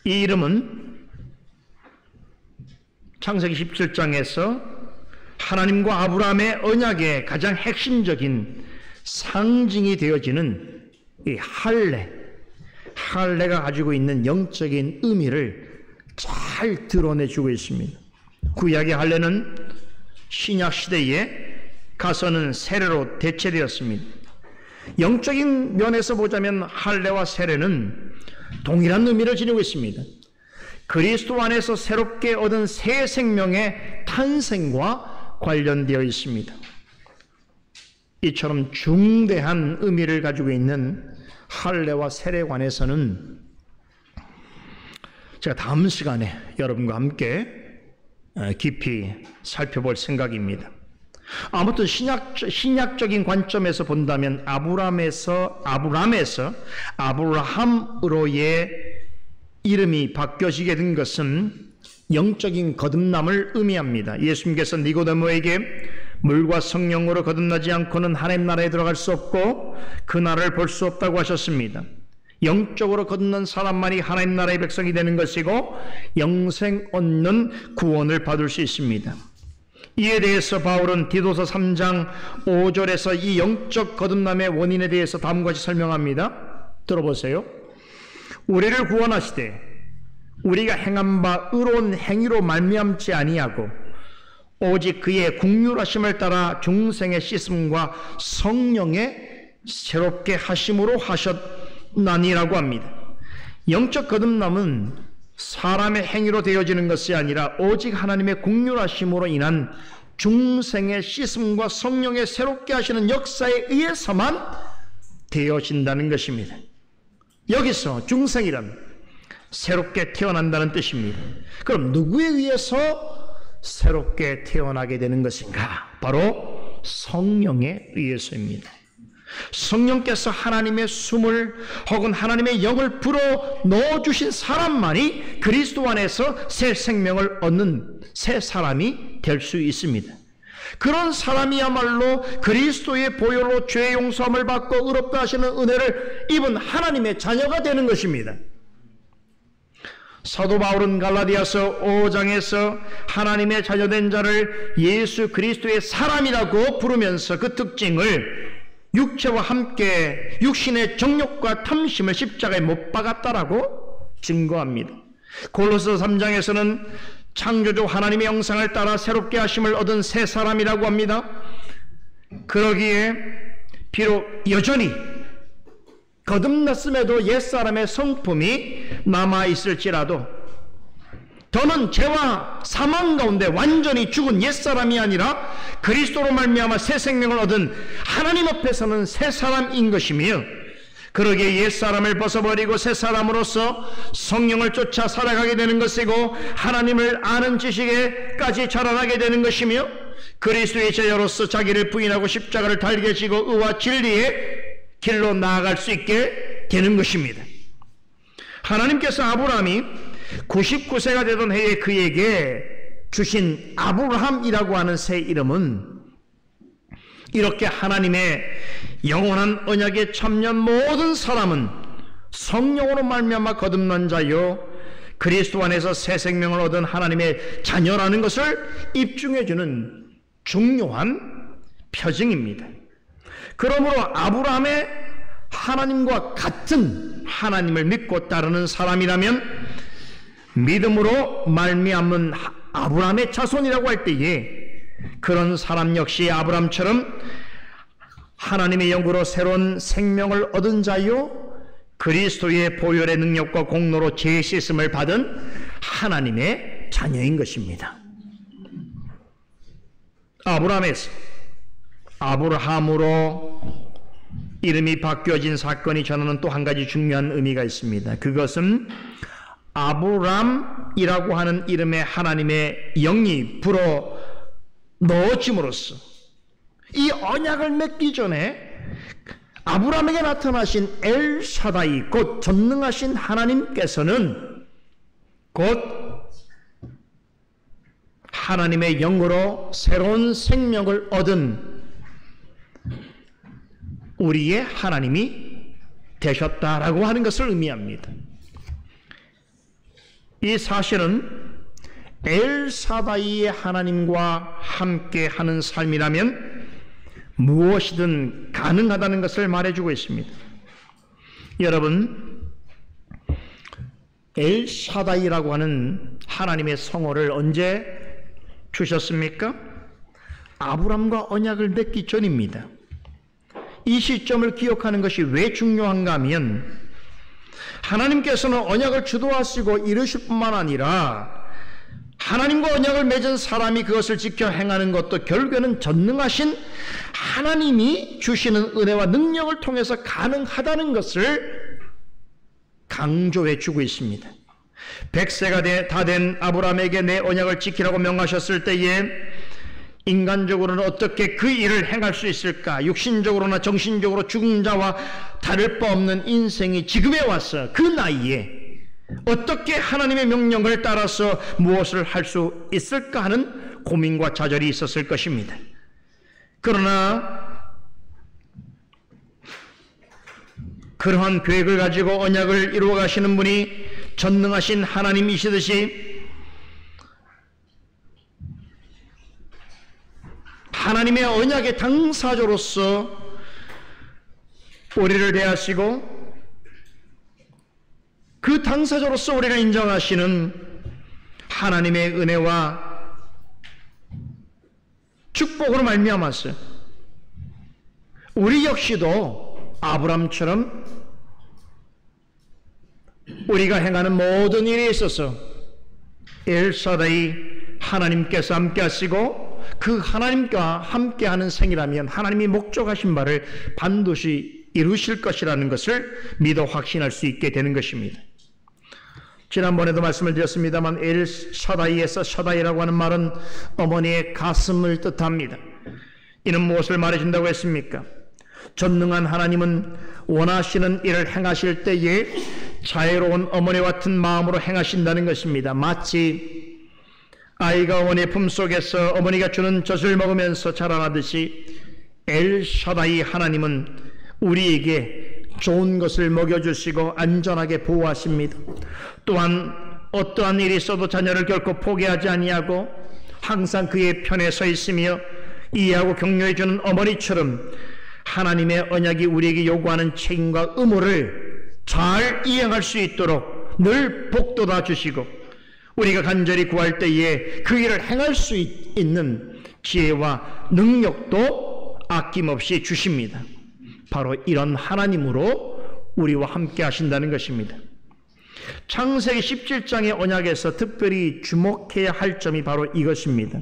이 이름은 창세기 17장에서 하나님과 아브라함의 언약의 가장 핵심적인 상징이 되어지는 이 할례가 가지고 있는 영적인 의미를 잘 드러내주고 있습니다. 구약의 할례는 신약 시대에 가서는 세례로 대체되었습니다. 영적인 면에서 보자면 할례와 세례는 동일한 의미를 지니고 있습니다. 그리스도 안에서 새롭게 얻은 새 생명의 탄생과 관련되어 있습니다. 이처럼 중대한 의미를 가지고 있는 할례와 세례에 관해서는 제가 다음 시간에 여러분과 함께 깊이 살펴볼 생각입니다. 아무튼 신약적인 관점에서 본다면 아브라함에서 아브라함으로의 이름이 바뀌어지게 된 것은 영적인 거듭남을 의미합니다. 예수님께서 니고데모에게 물과 성령으로 거듭나지 않고는 하나님 나라에 들어갈 수 없고 그 나라를 볼 수 없다고 하셨습니다. 영적으로 거듭난 사람만이 하나님 나라의 백성이 되는 것이고 영생 얻는 구원을 받을 수 있습니다. 이에 대해서 바울은 디도서 3장 5절에서 이 영적 거듭남의 원인에 대해서 다음과 같이 설명합니다. 들어보세요. 우리를 구원하시되 우리가 행한 바 의로운 행위로 말미암지 아니하고 오직 그의 긍휼하심을 따라 중생의 씻음과 성령의 새롭게 하심으로 하셨나니라고 합니다. 영적 거듭남은 사람의 행위로 되어지는 것이 아니라 오직 하나님의 긍휼하심으로 인한 중생의 씻음과 성령의 새롭게 하시는 역사에 의해서만 되어진다는 것입니다. 여기서 중생이란 새롭게 태어난다는 뜻입니다. 그럼 누구에 의해서 새롭게 태어나게 되는 것인가? 바로 성령에 의해서입니다. 성령께서 하나님의 숨을 혹은 하나님의 영을 불어 넣어주신 사람만이 그리스도 안에서 새 생명을 얻는 새 사람이 될 수 있습니다. 그런 사람이야말로 그리스도의 보혈로 죄 용서함을 받고 의롭다 하시는 은혜를 입은 하나님의 자녀가 되는 것입니다. 사도 바울은 갈라디아서 5장에서 하나님의 자녀된 자를 예수 그리스도의 사람이라고 부르면서 그 특징을 육체와 함께 육신의 정욕과 탐심을 십자가에 못 박았다라고 증거합니다. 골로새 3장에서는 창조주 하나님의 형상을 따라 새롭게 하심을 얻은 새 사람이라고 합니다. 그러기에 비록 여전히 거듭났음에도 옛사람의 성품이 남아있을지라도 더는 죄와 사망 가운데 완전히 죽은 옛사람이 아니라 그리스도로 말미암아 새 생명을 얻은 하나님 앞에서는 새 사람인 것이며, 그러기에 옛사람을 벗어버리고 새 사람으로서 성령을 쫓아 살아가게 되는 것이고 하나님을 아는 지식에까지 자라나게 되는 것이며, 그리스도의 제자로서 자기를 부인하고 십자가를 달게 지고 의와 진리의 길로 나아갈 수 있게 되는 것입니다. 하나님께서 아브라함이 99세가 되던 해에 그에게 주신 아브라함이라고 하는 새 이름은 이렇게 하나님의 영원한 언약에 참여한 모든 사람은 성령으로 말미암아 거듭난 자요 그리스도 안에서 새 생명을 얻은 하나님의 자녀라는 것을 입증해주는 중요한 표징입니다. 그러므로 아브라함의 하나님과 같은 하나님을 믿고 따르는 사람이라면 믿음으로 말미암은 아브라함의 자손이라고 할 때에 그런 사람 역시 아브라함처럼 하나님의 영으로 새로운 생명을 얻은 자요 그리스도의 보혈의 능력과 공로로 죄 씻음을 받은 하나님의 자녀인 것입니다. 아브라함에서 아브라함으로 이름이 바뀌어진 사건이 전하는 또 한 가지 중요한 의미가 있습니다. 그것은 아브람이라고 하는 이름에 하나님의 영이 불어 넣어짐으로써 이 언약을 맺기 전에 아브람에게 나타나신 엘사다이 곧 전능하신 하나님께서는 곧 하나님의 영으로 새로운 생명을 얻은 우리의 하나님이 되셨다라고 하는 것을 의미합니다. 이 사실은 엘사다이의 하나님과 함께 하는 삶이라면 무엇이든 가능하다는 것을 말해주고 있습니다. 여러분, 엘사다이라고 하는 하나님의 성호를 언제 주셨습니까? 아브람과 언약을 맺기 전입니다. 이 시점을 기억하는 것이 왜 중요한가 하면 하나님께서는 언약을 주도하시고 이루실 뿐만 아니라 하나님과 언약을 맺은 사람이 그것을 지켜 행하는 것도 결국에는 전능하신 하나님이 주시는 은혜와 능력을 통해서 가능하다는 것을 강조해 주고 있습니다. 100세가 다 된 아브라함에게 내 언약을 지키라고 명하셨을 때에 인간적으로는 어떻게 그 일을 행할 수 있을까? 육신적으로나 정신적으로 죽은 자와 다를 바 없는 인생이 지금에 와서 그 나이에 어떻게 하나님의 명령을 따라서 무엇을 할 수 있을까 하는 고민과 좌절이 있었을 것입니다. 그러나 그러한 계획을 가지고 언약을 이루어 가시는 분이 전능하신 하나님이시듯이 하나님의 언약의 당사자로서 우리를 대하시고 그 당사자로서 우리를 인정하시는 하나님의 은혜와 축복으로 말미암아서 우리 역시도 아브람처럼 우리가 행하는 모든 일에 있어서 엘사다이 하나님께서 함께 하시고 그 하나님과 함께하는 생이라면 하나님이 목적하신 바를 반드시 이루실 것이라는 것을 믿어 확신할 수 있게 되는 것입니다. 지난번에도 말씀을 드렸습니다만 엘사다이에서 샤다이라고 하는 말은 어머니의 가슴을 뜻합니다. 이는 무엇을 말해준다고 했습니까? 전능한 하나님은 원하시는 일을 행하실 때에 자애로운 어머니 같은 마음으로 행하신다는 것입니다. 마치 아이가 어머니의 품속에서 어머니가 주는 젖을 먹으면서 자라나듯이 엘샤다이 하나님은 우리에게 좋은 것을 먹여주시고 안전하게 보호하십니다. 또한 어떠한 일이 있어도 자녀를 결코 포기하지 아니하고 항상 그의 편에 서 있으며 이해하고 격려해주는 어머니처럼 하나님의 언약이 우리에게 요구하는 책임과 의무를 잘 이행할 수 있도록 늘 복돋아 주시고 우리가 간절히 구할 때에 그 일을 행할 수 있는 지혜와 능력도 아낌없이 주십니다. 바로 이런 하나님으로 우리와 함께 하신다는 것입니다. 창세기 17장의 언약에서 특별히 주목해야 할 점이 바로 이것입니다.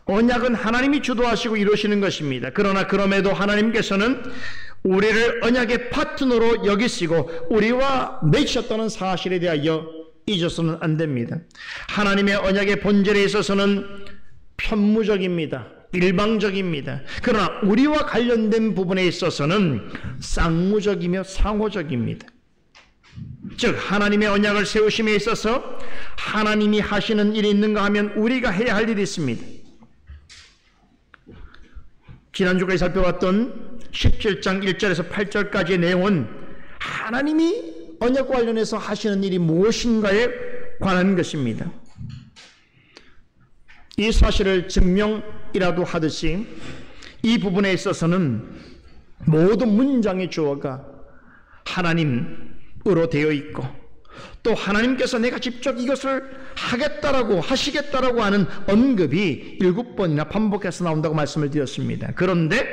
언약은 하나님이 주도하시고 이루시는 것입니다. 그러나 그럼에도 하나님께서는 우리를 언약의 파트너로 여기시고 우리와 맺으셨다는 사실에 대하여 잊어서는 안 됩니다. 하나님의 언약의 본질에 있어서는 편무적입니다. 일방적입니다. 그러나 우리와 관련된 부분에 있어서는 쌍무적이며 상호적입니다. 즉 하나님의 언약을 세우심에 있어서 하나님이 하시는 일이 있는가 하면 우리가 해야 할 일이 있습니다. 지난주까지 살펴봤던 17장 1절에서 8절까지의 내용은 하나님이 언약과 관련해서 하시는 일이 무엇인가에 관한 것입니다. 이 사실을 증명이라도 하듯이 이 부분에 있어서는 모든 문장의 주어가 하나님으로 되어 있고 또 하나님께서 내가 직접 이것을 하겠다라고 하시겠다라고 하는 언급이 7번이나 반복해서 나온다고 말씀을 드렸습니다. 그런데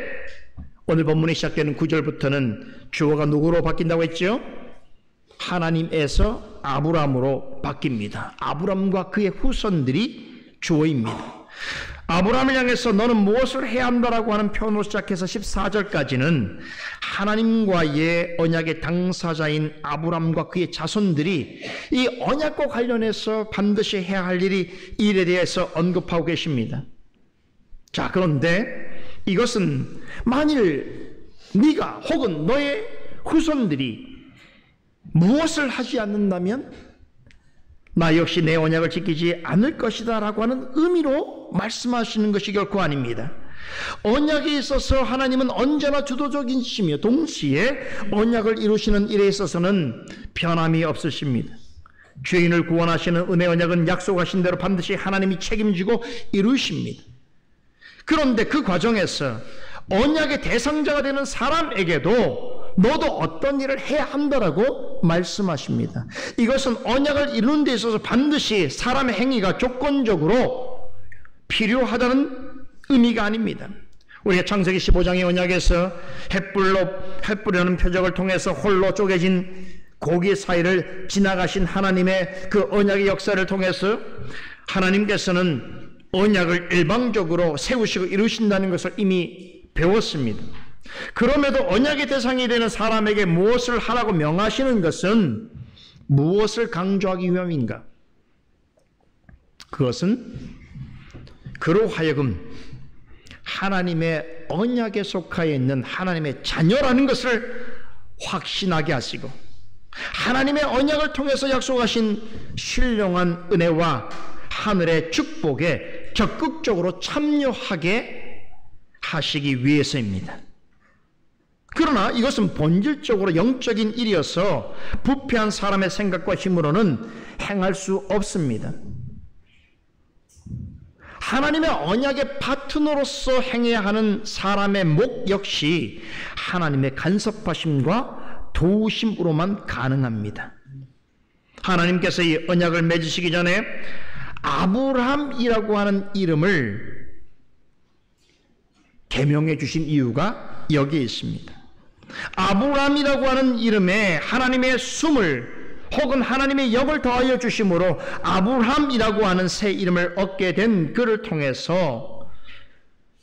오늘 본문이 시작되는 9절부터는 주어가 누구로 바뀐다고 했죠? 하나님에서 아브람으로 바뀝니다. 아브람과 그의 후손들이 주어입니다. 아브람을 향해서 너는 무엇을 해야 한다라고 하는 표현으로 시작해서 14절까지는 하나님과의 언약의 당사자인 아브람과 그의 자손들이 이 언약과 관련해서 반드시 해야 할 일에 대해서 언급하고 계십니다. 자, 그런데 이것은 만일 네가 혹은 너의 후손들이 무엇을 하지 않는다면 나 역시 내 언약을 지키지 않을 것이다 라고 하는 의미로 말씀하시는 것이 결코 아닙니다. 언약에 있어서 하나님은 언제나 주도적이시며 동시에 언약을 이루시는 일에 있어서는 변함이 없으십니다. 죄인을 구원하시는 은혜 언약은 약속하신 대로 반드시 하나님이 책임지고 이루십니다. 그런데 그 과정에서 언약의 대상자가 되는 사람에게도 너도 어떤 일을 해야 한다라고 말씀하십니다. 이것은 언약을 이루는 데 있어서 반드시 사람의 행위가 조건적으로 필요하다는 의미가 아닙니다. 우리가 창세기 15장의 언약에서 횃불이라는 표적을 통해서 홀로 쪼개진 고기 사이를 지나가신 하나님의 그 언약의 역사를 통해서 하나님께서는 언약을 일방적으로 세우시고 이루신다는 것을 이미 배웠습니다. 그럼에도 언약의 대상이 되는 사람에게 무엇을 하라고 명하시는 것은 무엇을 강조하기 위함인가? 그것은 그로 하여금 하나님의 언약에 속하여 있는 하나님의 자녀라는 것을 확신하게 하시고 하나님의 언약을 통해서 약속하신 신령한 은혜와 하늘의 축복에 적극적으로 참여하게 하시기 위해서입니다. 그러나 이것은 본질적으로 영적인 일이어서 부패한 사람의 생각과 힘으로는 행할 수 없습니다. 하나님의 언약의 파트너로서 행해야 하는 사람의 목 역시 하나님의 간섭하심과 도우심으로만 가능합니다. 하나님께서 이 언약을 맺으시기 전에 아브람이라고 하는 이름을 개명해 주신 이유가 여기에 있습니다. 아브람이라고 하는 이름에 하나님의 숨을 혹은 하나님의 영을 더하여 주심으로 아브람이라고 하는 새 이름을 얻게 된 그를 통해서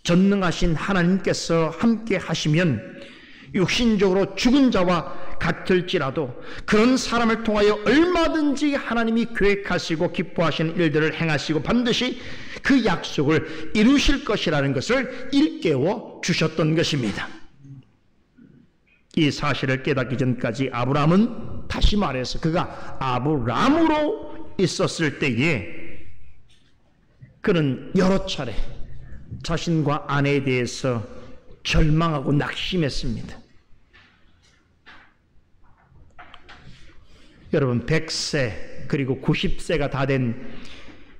전능하신 하나님께서 함께 하시면 육신적으로 죽은 자와 같을지라도 그런 사람을 통하여 얼마든지 하나님이 계획하시고 기뻐하시는 일들을 행하시고 반드시 그 약속을 이루실 것이라는 것을 일깨워 주셨던 것입니다. 이 사실을 깨닫기 전까지 아브람은 다시 말해서 그가 아브람으로 있었을 때에 그는 여러 차례 자신과 아내에 대해서 절망하고 낙심했습니다. 여러분 100세 그리고 90세가 다 된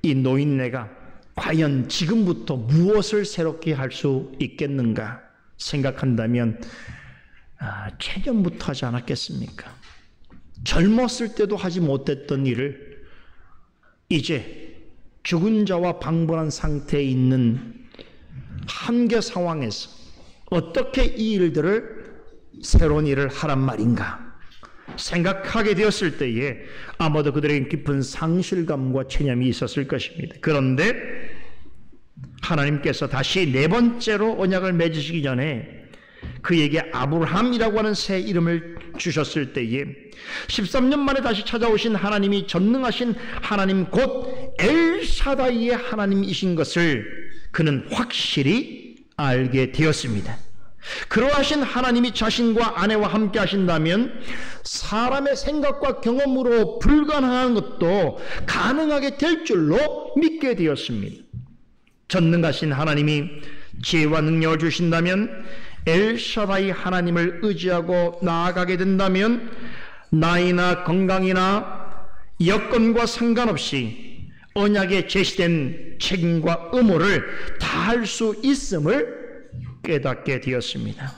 이 노인네가 과연 지금부터 무엇을 새롭게 할 수 있겠는가 생각한다면 체념부터 하지 않았겠습니까? 젊었을 때도 하지 못했던 일을 이제 죽은 자와 방불한 상태에 있는 한계 상황에서 어떻게 이 일들을 새로운 일을 하란 말인가 생각하게 되었을 때에 아마도 그들에게 깊은 상실감과 체념이 있었을 것입니다. 그런데 하나님께서 다시 네 번째로 언약을 맺으시기 전에 그에게 아브라함이라고 하는 새 이름을 주셨을 때에 13년 만에 다시 찾아오신 하나님이 전능하신 하나님 곧 엘샤다이의 하나님이신 것을 그는 확실히 알게 되었습니다. 그러하신 하나님이 자신과 아내와 함께 하신다면 사람의 생각과 경험으로 불가능한 것도 가능하게 될 줄로 믿게 되었습니다. 전능하신 하나님이 지혜와 능력을 주신다면 엘샤다이 하나님을 의지하고 나아가게 된다면 나이나 건강이나 여건과 상관없이 언약에 제시된 책임과 의무를 다할 수 있음을 깨닫게 되었습니다.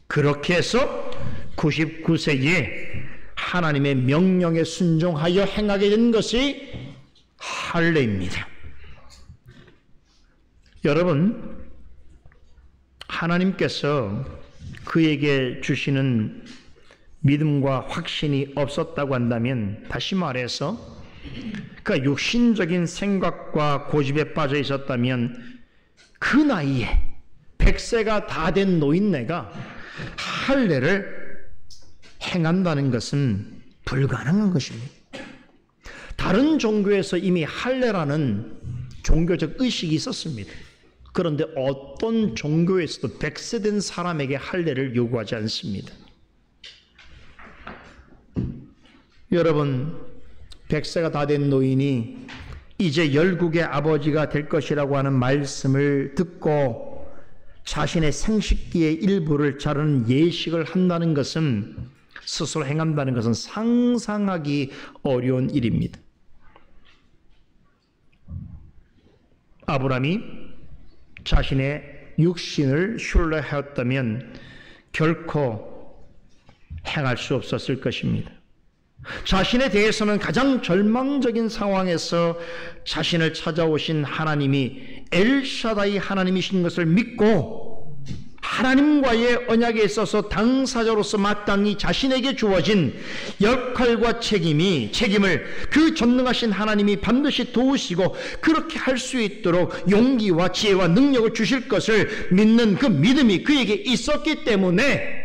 그렇게 해서 99세에 하나님의 명령에 순종하여 행하게 된 것이 할례입니다. 여러분, 하나님께서 그에게 주시는 믿음과 확신이 없었다고 한다면, 다시 말해서 그 육신적인 생각과 고집에 빠져 있었다면 그 나이에 100세가 다 된 노인네가 할례를 행한다는 것은 불가능한 것입니다. 다른 종교에서 이미 할례라는 종교적 의식이 있었습니다. 그런데 어떤 종교에서도 100세 된 사람에게 할례를 요구하지 않습니다. 여러분, 100세가 다 된 노인이 이제 열국의 아버지가 될 것이라고 하는 말씀을 듣고 자신의 생식기의 일부를 자르는 예식을 한다는 것은, 스스로 행한다는 것은 상상하기 어려운 일입니다. 아브라함이 자신의 육신을 신뢰하였다면 결코 행할 수 없었을 것입니다. 자신에 대해서는 가장 절망적인 상황에서 자신을 찾아오신 하나님이 엘샤다이 하나님이신 것을 믿고 하나님과의 언약에 있어서 당사자로서 마땅히 자신에게 주어진 역할과 책임을 그 전능하신 하나님이 반드시 도우시고 그렇게 할 수 있도록 용기와 지혜와 능력을 주실 것을 믿는 그 믿음이 그에게 있었기 때문에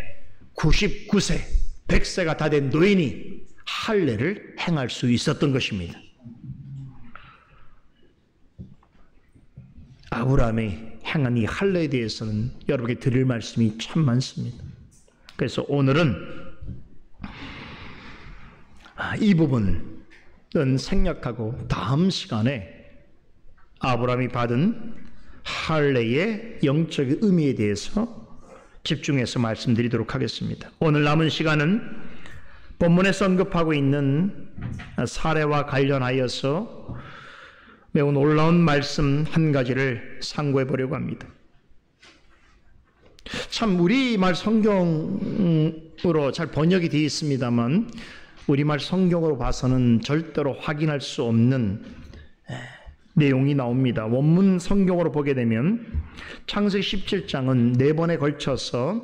99세, 100세가 다 된 노인이 할례를 행할 수 있었던 것입니다. 아브라함이 행한 이 할례에 대해서는 여러분께 드릴 말씀이 참 많습니다. 그래서 오늘은 이 부분은 생략하고 다음 시간에 아브라함이 받은 할례의 영적 의미에 대해서 집중해서 말씀드리도록 하겠습니다. 오늘 남은 시간은 본문에서 언급하고 있는 사례와 관련하여서 매우 놀라운 말씀 한 가지를 상고해 보려고 합니다. 참 우리말 성경으로 잘 번역이 되어 있습니다만 우리말 성경으로 봐서는 절대로 확인할 수 없는 내용이 나옵니다. 원문 성경으로 보게 되면 창세기 17장은 4번에 걸쳐서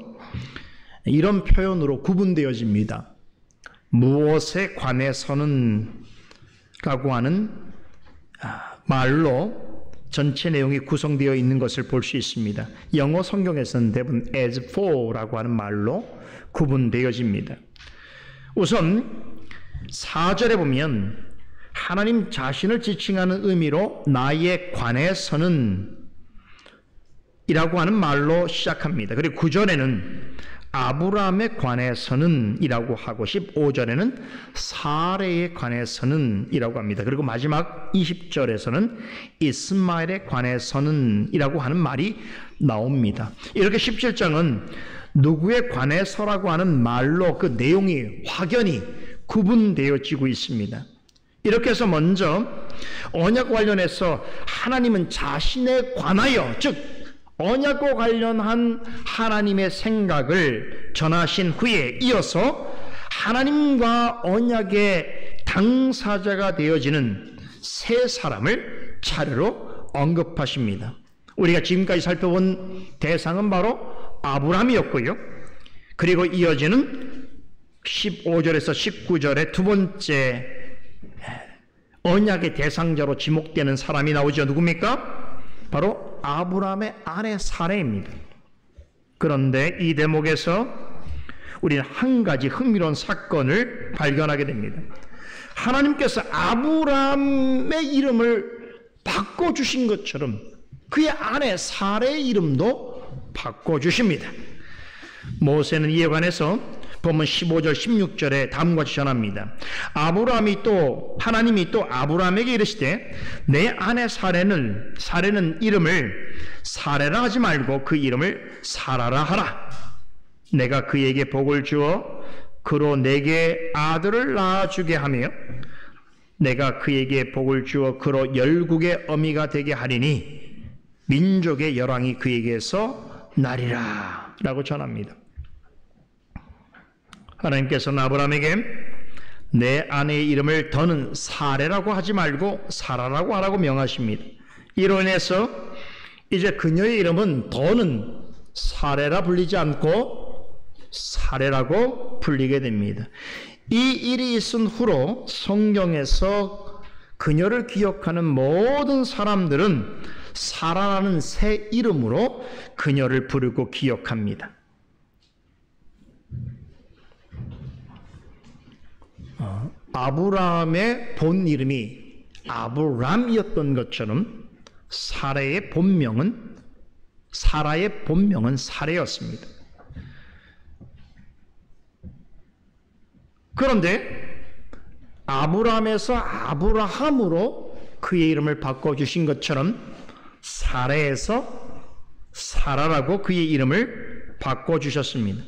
이런 표현으로 구분되어집니다. 무엇에 관해서는 라고 하는 말로 전체 내용이 구성되어 있는 것을 볼 수 있습니다. 영어 성경에서는 대부분 as for라고 하는 말로 구분되어집니다. 우선 4절에 보면 하나님 자신을 지칭하는 의미로 나에 관해서는 이라고 하는 말로 시작합니다. 그리고 9절에는 아브라함에 관해서는 이라고 하고 15절에는 사레에 관해서는 이라고 합니다. 그리고 마지막 20절에서는 이스마엘에 관해서는 이라고 하는 말이 나옵니다. 이렇게 17장은 누구에 관해서라고 하는 말로 그 내용이 확연히 구분되어지고 있습니다. 이렇게 해서 먼저 언약 관련해서 하나님은 자신에 관하여, 즉 언약과 관련한 하나님의 생각을 전하신 후에 이어서 하나님과 언약의 당사자가 되어지는 세 사람을 차례로 언급하십니다. 우리가 지금까지 살펴본 대상은 바로 아브라함이었고요. 그리고 이어지는 15절에서 19절의 두 번째 언약의 대상자로 지목되는 사람이 나오죠. 누굽니까? 바로 아브라함의 아내 사레입니다. 그런데 이 대목에서 우리는 한 가지 흥미로운 사건을 발견하게 됩니다. 하나님께서 아브라함의 이름을 바꿔주신 것처럼 그의 아내 사레의 이름도 바꿔주십니다. 모세는 이에 관해서 본문 15절 16절에 다음과 같이 전합니다. 하나님이 또 아브라함에게 이르시되 내 아내 사레는 이름을 사레라 하지 말고 그 이름을 사라라 하라. 내가 그에게 복을 주어 그로 내게 아들을 낳아주게 하며 내가 그에게 복을 주어 그로 열국의 어미가 되게 하리니 민족의 열왕이 그에게서 나리라 라고 전합니다. 하나님께서는 아브라함에게 내 아내의 이름을 더는 사레라고 하지 말고 사라라고 하라고 명하십니다. 이로 인해서 이제 그녀의 이름은 더는 사레라 불리지 않고 사레라고 불리게 됩니다. 이 일이 있은 후로 성경에서 그녀를 기억하는 모든 사람들은 사라라는 새 이름으로 그녀를 부르고 기억합니다. 아브라함의 본 이름이 아브람이었던 것처럼 사라의 본명은 사레였습니다. 그런데 아브람에서 아브라함으로 그의 이름을 바꿔주신 것처럼 사레에서 사라라고 그의 이름을 바꿔주셨습니다.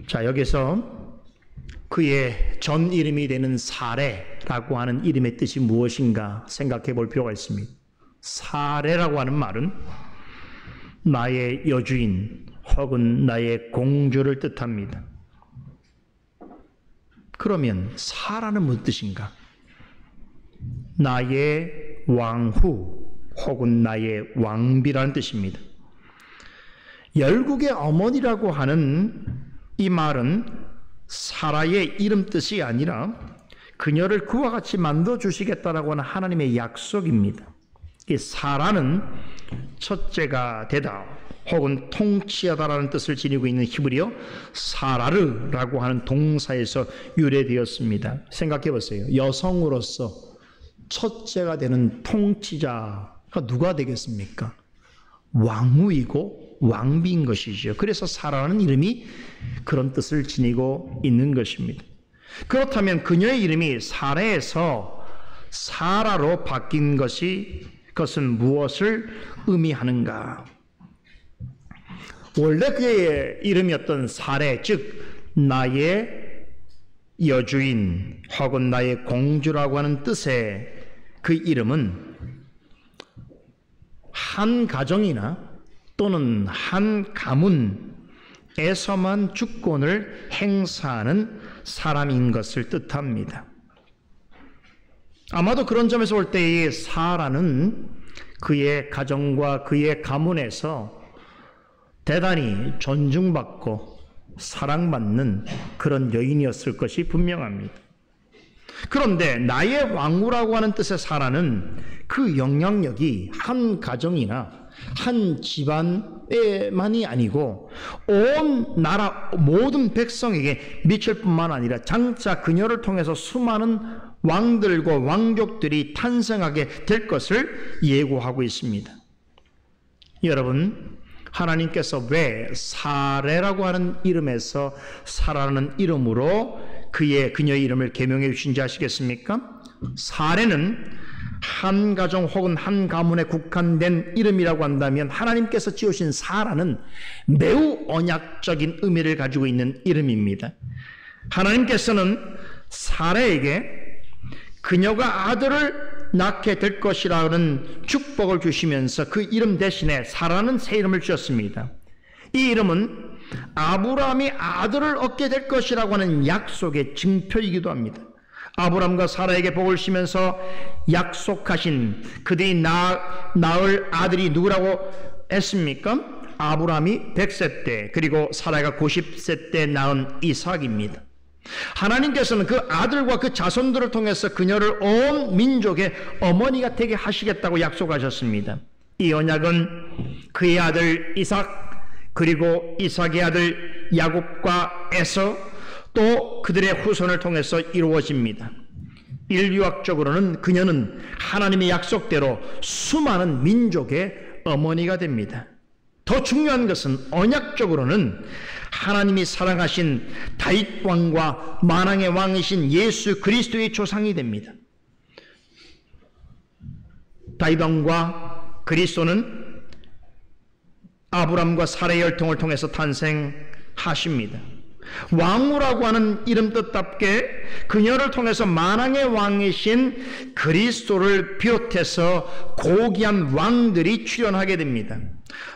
자, 여기서 그의 전 이름이 되는 사레라고 하는 이름의 뜻이 무엇인가 생각해 볼 필요가 있습니다. 사레라고 하는 말은 나의 여주인 혹은 나의 공주를 뜻합니다. 그러면 사라는 무슨 뜻인가? 나의 왕후 혹은 나의 왕비라는 뜻입니다. 열국의 어머니라고 하는 이 말은 사라의 이름 뜻이 아니라 그녀를 그와 같이 만들어주시겠다라고 하는 하나님의 약속입니다. 이 사라는 첫째가 되다 혹은 통치하다라는 뜻을 지니고 있는 히브리어 사라르라고 하는 동사에서 유래되었습니다. 생각해 보세요. 여성으로서 첫째가 되는 통치자가 누가 되겠습니까? 왕후이고 왕비인 것이죠. 그래서 사라는 이름이 그런 뜻을 지니고 있는 것입니다. 그렇다면 그녀의 이름이 사레에서 사라로 바뀐 그것은 무엇을 의미하는가? 원래 그의 이름이었던 사레, 즉 나의 여주인 혹은 나의 공주라고 하는 뜻의 그 이름은 한 가정이나 또는 한 가문에서만 주권을 행사하는 사람인 것을 뜻합니다. 아마도 그런 점에서 볼 때 이 사라는 그의 가정과 그의 가문에서 대단히 존중받고 사랑받는 그런 여인이었을 것이 분명합니다. 그런데 나의 왕후라고 하는 뜻의 사라는 그 영향력이 한 가정이나 한 집안에만이 아니고 온 나라 모든 백성에게 미칠 뿐만 아니라 장차 그녀를 통해서 수많은 왕들과 왕족들이 탄생하게 될 것을 예고하고 있습니다. 여러분, 하나님께서 왜 사레라고 하는 이름에서 사라는 이름으로 그녀의 이름을 계명해 주신지 아시겠습니까? 사레는 한 가정 혹은 한 가문에 국한된 이름이라고 한다면 하나님께서 지으신 사라는 매우 언약적인 의미를 가지고 있는 이름입니다. 하나님께서는 사레에게 그녀가 아들을 낳게 될 것이라는 축복을 주시면서 그 이름 대신에 사라는 새 이름을 주셨습니다. 이 이름은 아브라함이 아들을 얻게 될 것이라고 하는 약속의 증표이기도 합니다. 아브라함과 사라에게 복을 주시면서 약속하신 그들이 낳을 아들이 누구라고 했습니까? 아브라함이 100세 때 그리고 사라가 90세 때 낳은 이삭입니다. 하나님께서는 그 아들과 그 자손들을 통해서 그녀를 온 민족의 어머니가 되게 하시겠다고 약속하셨습니다. 이 언약은 그의 아들 이삭 그리고 이삭의 아들 야곱과 에서 또 그들의 후손을 통해서 이루어집니다. 인류학적으로는 그녀는 하나님의 약속대로 수많은 민족의 어머니가 됩니다. 더 중요한 것은 언약적으로는 하나님이 사랑하신 다윗 왕과 만왕의 왕이신 예수 그리스도의 조상이 됩니다. 다윗 왕과 그리스도는 아브람과 사라의 혈통을 통해서 탄생하십니다. 왕후라고 하는 이름 뜻답게 그녀를 통해서 만왕의 왕이신 그리스도를 비롯해서 고귀한 왕들이 출현하게 됩니다.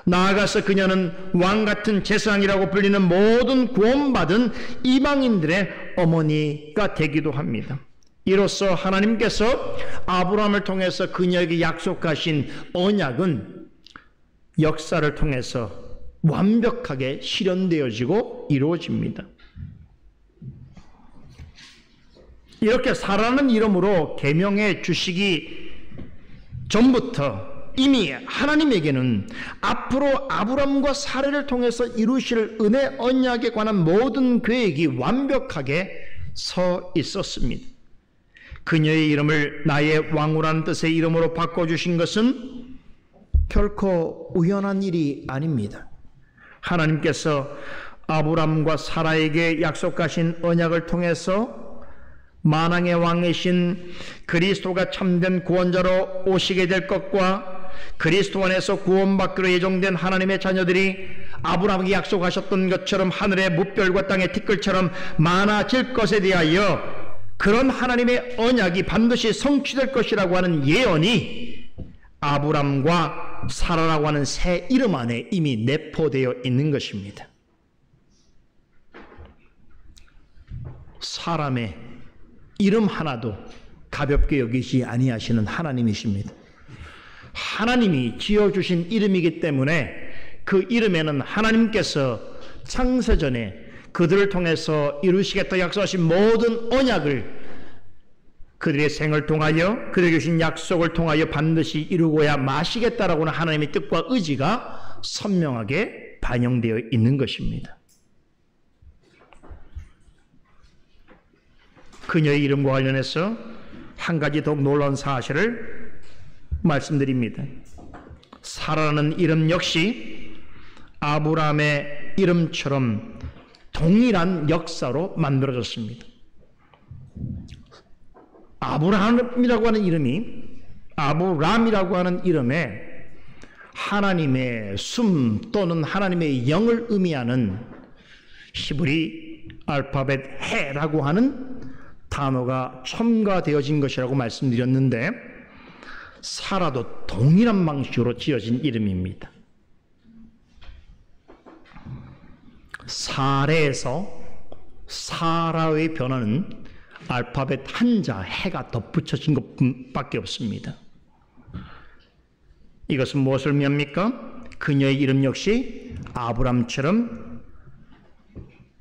나아가서 그녀는 왕같은 제사장이라고 불리는 모든 구원받은 이방인들의 어머니가 되기도 합니다. 이로써 하나님께서 아브라함을 통해서 그녀에게 약속하신 언약은 역사를 통해서 완벽하게 실현되어지고 이루어집니다. 이렇게 사라는 이름으로 계명해 주시기 전부터 이미 하나님에게는 앞으로 아브람과 사라를 통해서 이루실 은혜 언약에 관한 모든 계획이 완벽하게 서 있었습니다. 그녀의 이름을 나의 왕후라는 뜻의 이름으로 바꿔주신 것은 결코 우연한 일이 아닙니다. 하나님께서 아브람과 사라에게 약속하신 언약을 통해서 만왕의 왕이신 그리스도가 참된 구원자로 오시게 될 것과 그리스도 안에서 구원받기로 예정된 하나님의 자녀들이 아브라함에게 약속하셨던 것처럼 하늘의 무별과 땅의 티끌처럼 많아질 것에 대하여 그런 하나님의 언약이 반드시 성취될 것이라고 하는 예언이 아브람과 사라라고 하는 새 이름 안에 이미 내포되어 있는 것입니다. 사람의 이름 하나도 가볍게 여기지 아니하시는 하나님이십니다. 하나님이 지어주신 이름이기 때문에 그 이름에는 하나님께서 창세전에 그들을 통해서 이루시겠다 약속하신 모든 언약을 그들의 생을 통하여 그들에게 주신 약속을 통하여 반드시 이루고야 마시겠다라고 하는 하나님의 뜻과 의지가 선명하게 반영되어 있는 것입니다. 그녀의 이름과 관련해서 한 가지 더욱 놀라운 사실을 말씀드립니다. 사라라는 이름 역시 아브라함의 이름처럼 동일한 역사로 만들어졌습니다. 아브라함이라고 하는 이름이 아브람이라고 하는 이름에 하나님의 숨 또는 하나님의 영을 의미하는 히브리 알파벳 해라고 하는 단어가 첨가되어진 것이라고 말씀드렸는데 사라도 동일한 방식으로 지어진 이름입니다. 사레에서 사라의 변화는 알파벳 한자 해가 덧붙여진 것밖에 없습니다. 이것은 무엇을 의미합니까? 그녀의 이름 역시 아브람처럼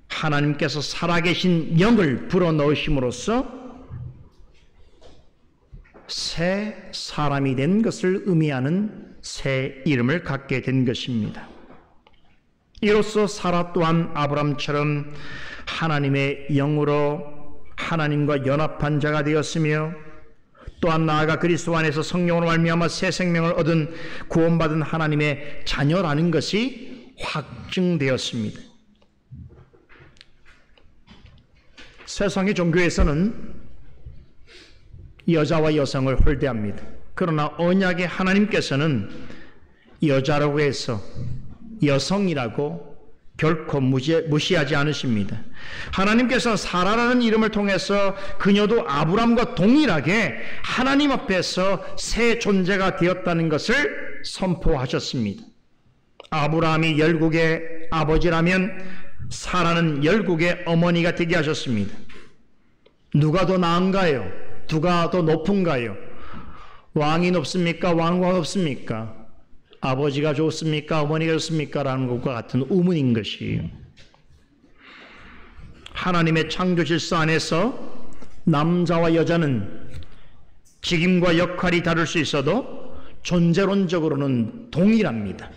하나님께서 살아계신 영을 불어넣으심으로써 새 사람이 된 것을 의미하는 새 이름을 갖게 된 것입니다. 이로써 사라 또한 아브람처럼 하나님의 영으로 하나님과 연합한 자가 되었으며 또한 나아가 그리스도 안에서 성령으로 말미암아 새 생명을 얻은 구원받은 하나님의 자녀라는 것이 확증되었습니다. 세상의 종교에서는 여자와 여성을 홀대합니다. 그러나 언약의 하나님께서는 여자라고 해서 여성이라고 결코 무시하지 않으십니다. 하나님께서는 사라라는 이름을 통해서 그녀도 아브람과 동일하게 하나님 앞에서 새 존재가 되었다는 것을 선포하셨습니다. 아브라함이 열국의 아버지라면 사라는 열국의 어머니가 되게 하셨습니다. 누가 더 나은가요? 누가 더 높은가요? 왕이 높습니까? 왕과 높습니까? 아버지가 좋습니까? 어머니가 좋습니까? 라는 것과 같은 의문인 것이에요. 하나님의 창조 질서 안에서 남자와 여자는 직임과 역할이 다를 수 있어도 존재론적으로는 동일합니다.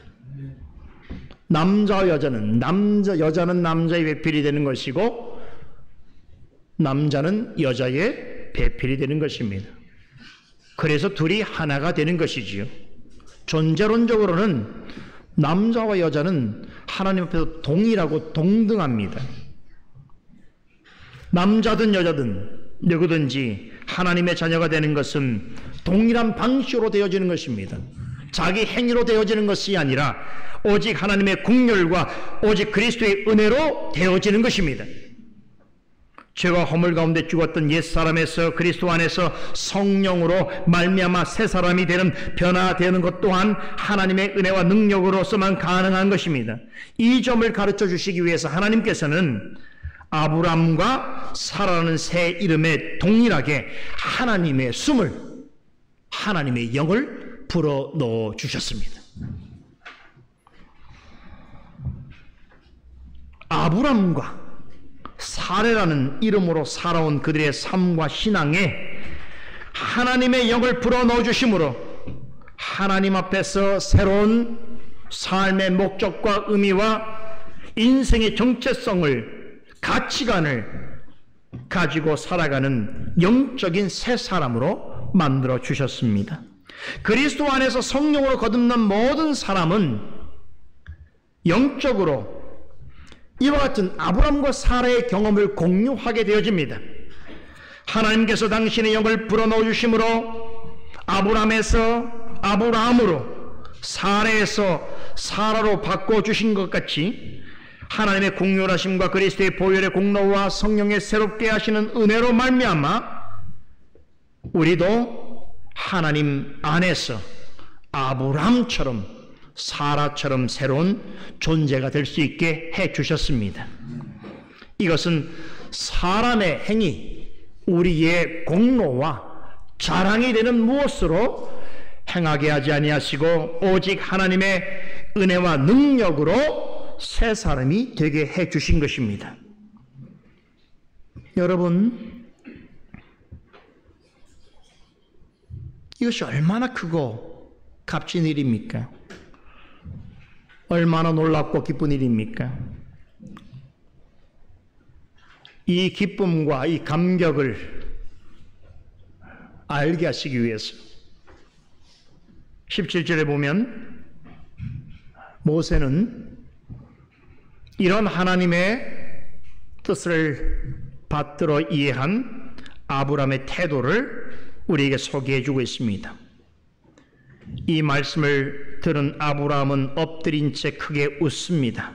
남자와 여자는 여자는 남자의 배필이 되는 것이고 남자는 여자의 배필이 되는 것입니다. 그래서 둘이 하나가 되는 것이지요. 존재론적으로는 남자와 여자는 하나님 앞에서 동일하고 동등합니다. 남자든 여자든 누구든지 하나님의 자녀가 되는 것은 동일한 방식으로 되어지는 것입니다. 자기 행위로 되어지는 것이 아니라 오직 하나님의 국률과 오직 그리스도의 은혜로 되어지는 것입니다. 죄와 허물 가운데 죽었던 옛사람에서 그리스도 안에서 성령으로 말미암아 새 사람이 되는 변화되는 것 또한 하나님의 은혜와 능력으로서만 가능한 것입니다. 이 점을 가르쳐 주시기 위해서 하나님께서는 아브람과 사라는 새 이름에 동일하게 하나님의 숨을, 하나님의 영을 불어넣어 주셨습니다. 아브람과 사레라는 이름으로 살아온 그들의 삶과 신앙에 하나님의 영을 불어넣어 주심으로 하나님 앞에서 새로운 삶의 목적과 의미와 인생의 정체성을, 가치관을 가지고 살아가는 영적인 새 사람으로 만들어 주셨습니다. 그리스도 안에서 성령으로 거듭난 모든 사람은 영적으로 이와 같은 아브람과 사라의 경험을 공유하게 되어집니다. 하나님께서 당신의 영을 불어넣어 주심으로 아브람에서 아브라함으로, 사라에서 사라로 바꿔주신 것 같이 하나님의 공률하심과 그리스도의 보혈의 공로와 성령의 새롭게 하시는 은혜로 말미암아 우리도 하나님 안에서 아브람처럼 사라처럼 새로운 존재가 될 수 있게 해 주셨습니다. 이것은 사람의 행위, 우리의 공로와 자랑이 되는 무엇으로 행하게 하지 아니하시고 오직 하나님의 은혜와 능력으로 새 사람이 되게 해 주신 것입니다. 여러분, 이것이 얼마나 크고 값진 일입니까? 얼마나 놀랍고 기쁜 일입니까? 이 기쁨과 이 감격을 알게 하시기 위해서 17절에 보면 모세는 이런 하나님의 뜻을 받들어 이해한 아브라함의 태도를 우리에게 소개해 주고 있습니다. 이 말씀을 들은 아브라함은 엎드린 채 크게 웃습니다.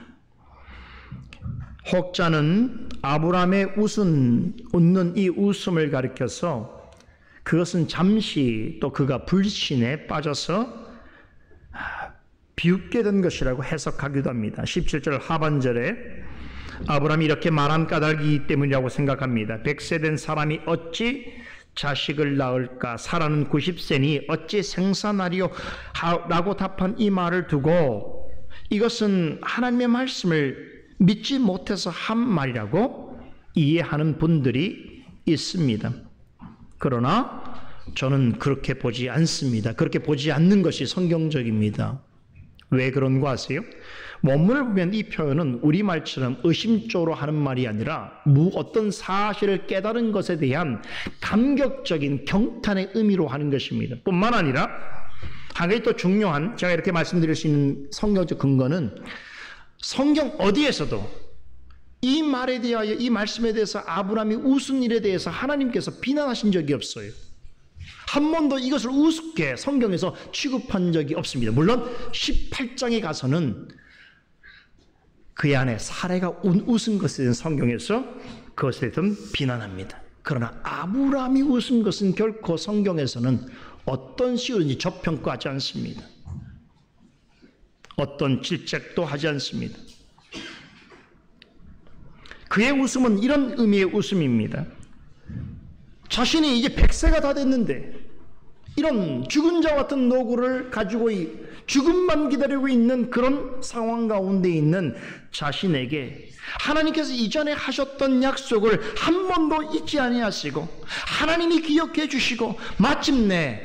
혹자는 아브라함의 웃는 이 웃음을 가리켜서 그것은 잠시 또 그가 불신에 빠져서 비웃게 된 것이라고 해석하기도 합니다. 17절 하반절에 아브라함이 이렇게 말한 까닭이기 때문이라고 생각합니다. 100세 된 사람이 어찌 자식을 낳을까? 사라는 90세니 어찌 생산하리요? 라고 답한 이 말을 두고 이것은 하나님의 말씀을 믿지 못해서 한 말이라고 이해하는 분들이 있습니다. 그러나 저는 그렇게 보지 않습니다. 그렇게 보지 않는 것이 성경적입니다. 왜 그런 거 아세요? 원문을 보면 이 표현은 우리말처럼 의심적으로 하는 말이 아니라 어떤 사실을 깨달은 것에 대한 감격적인 경탄의 의미로 하는 것입니다. 뿐만 아니라 한 가지 또 중요한, 제가 이렇게 말씀드릴 수 있는 성경적 근거는 성경 어디에서도 이 말에 대하여, 이 말씀에 대해서 아브라함이 웃은 일에 대해서 하나님께서 비난하신 적이 없어요. 한 번도 이것을 우습게 성경에서 취급한 적이 없습니다. 물론 18장에 가서는 그 안에 사례가 웃은 것에 대한 성경에서 그것에 대해서 비난합니다. 그러나 아브라함이 웃은 것은 결코 성경에서는 어떤 식으로든지 저평가하지 않습니다. 어떤 질책도 하지 않습니다. 그의 웃음은 이런 의미의 웃음입니다. 자신이 이제 100세가 다 됐는데 이런 죽은 자와 같은 노구를 가지고 죽음만 기다리고 있는 그런 상황 가운데 있는 자신에게 하나님께서 이전에 하셨던 약속을 한 번도 잊지 아니하시고 하나님이 기억해 주시고 마침내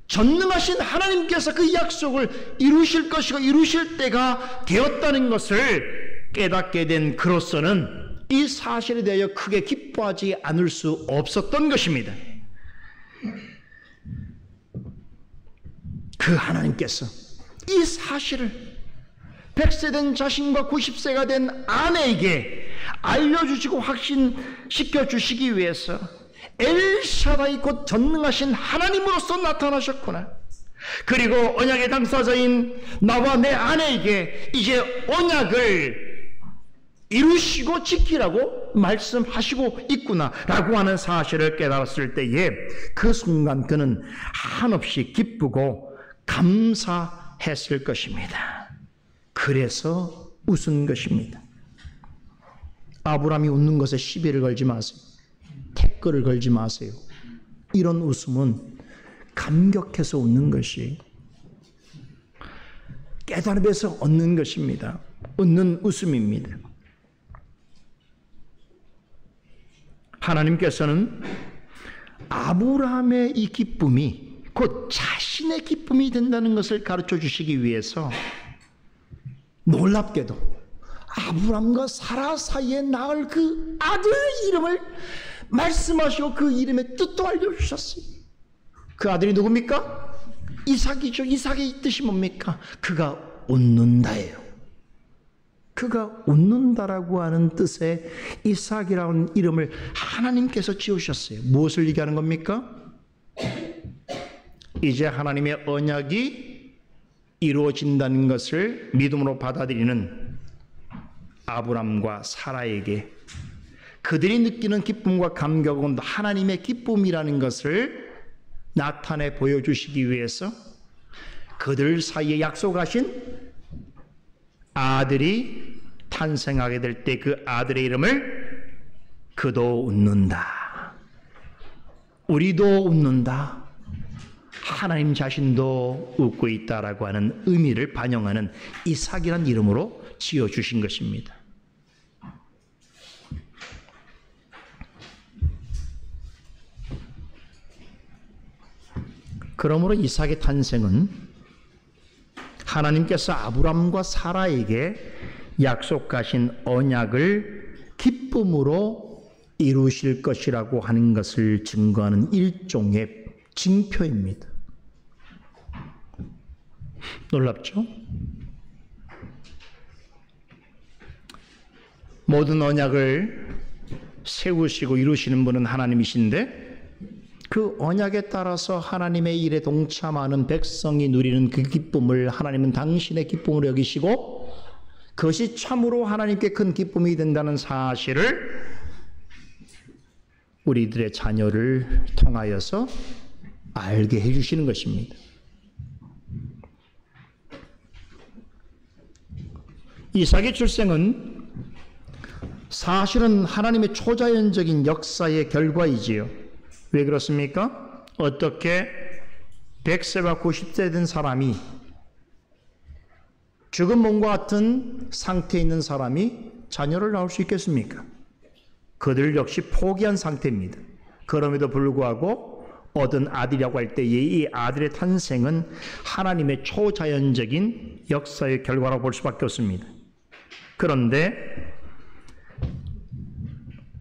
전능하신 하나님께서 그 약속을 이루실 것이고 이루실 때가 되었다는 것을 깨닫게 된 그로서는 이 사실에 대하여 크게 기뻐하지 않을 수 없었던 것입니다. 그 하나님께서 이 사실을 100세 된 자신과 90세가 된 아내에게 알려주시고 확신시켜 주시기 위해서 엘샤다이 곧 전능하신 하나님으로서 나타나셨구나. 그리고 언약의 당사자인 나와 내 아내에게 이제 언약을 이루시고 지키라고 말씀하시고 있구나 라고 하는 사실을 깨달았을 때에 그 순간 그는 한없이 기쁘고 감사했을 것입니다. 그래서 웃은 것입니다. 아브라함이 웃는 것에 시비를 걸지 마세요. 태클을 걸지 마세요. 이런 웃음은 감격해서 웃는 것이 깨달음에서 얻는 것입니다. 웃는 웃음입니다. 하나님께서는 아브라함의 이 기쁨이 곧 자신의 기쁨이 된다는 것을 가르쳐 주시기 위해서 놀랍게도 아브라함과 사라 사이에 낳을 그 아들의 이름을 말씀하시고 그 이름의 뜻도 알려주셨어요. 그 아들이 누굽니까? 이삭이죠. 이삭의 뜻이 뭡니까? 그가 웃는다예요. 그가 웃는다라고 하는 뜻의 이삭이라는 이름을 하나님께서 지으셨어요. 무엇을 얘기하는 겁니까? 이제 하나님의 언약이 이루어진다는 것을 믿음으로 받아들이는 아브람과 사라에게 그들이 느끼는 기쁨과 감격은 하나님의 기쁨이라는 것을 나타내 보여주시기 위해서 그들 사이에 약속하신 아들이 탄생하게 될 때 그 아들의 이름을 그도 웃는다, 우리도 웃는다, 하나님 자신도 웃고 있다라고 하는 의미를 반영하는 이삭이라는 이름으로 지어주신 것입니다. 그러므로 이삭의 탄생은 하나님께서 아브람과 사라에게 약속하신 언약을 기쁨으로 이루실 것이라고 하는 것을 증거하는 일종의 징표입니다. 놀랍죠? 모든 언약을 세우시고 이루시는 분은 하나님이신데 그 언약에 따라서 하나님의 일에 동참하는 백성이 누리는 그 기쁨을 하나님은 당신의 기쁨으로 여기시고 그것이 참으로 하나님께 큰 기쁨이 된다는 사실을 우리들의 자녀를 통하여서 알게 해주시는 것입니다. 이삭의 출생은 사실은 하나님의 초자연적인 역사의 결과이지요. 왜 그렇습니까? 어떻게 100세와 90세 된 사람이 죽은 몸과 같은 상태에 있는 사람이 자녀를 낳을 수 있겠습니까? 그들 역시 포기한 상태입니다. 그럼에도 불구하고 얻은 아들이라고 할 때에 이 아들의 탄생은 하나님의 초자연적인 역사의 결과라고 볼 수밖에 없습니다. 그런데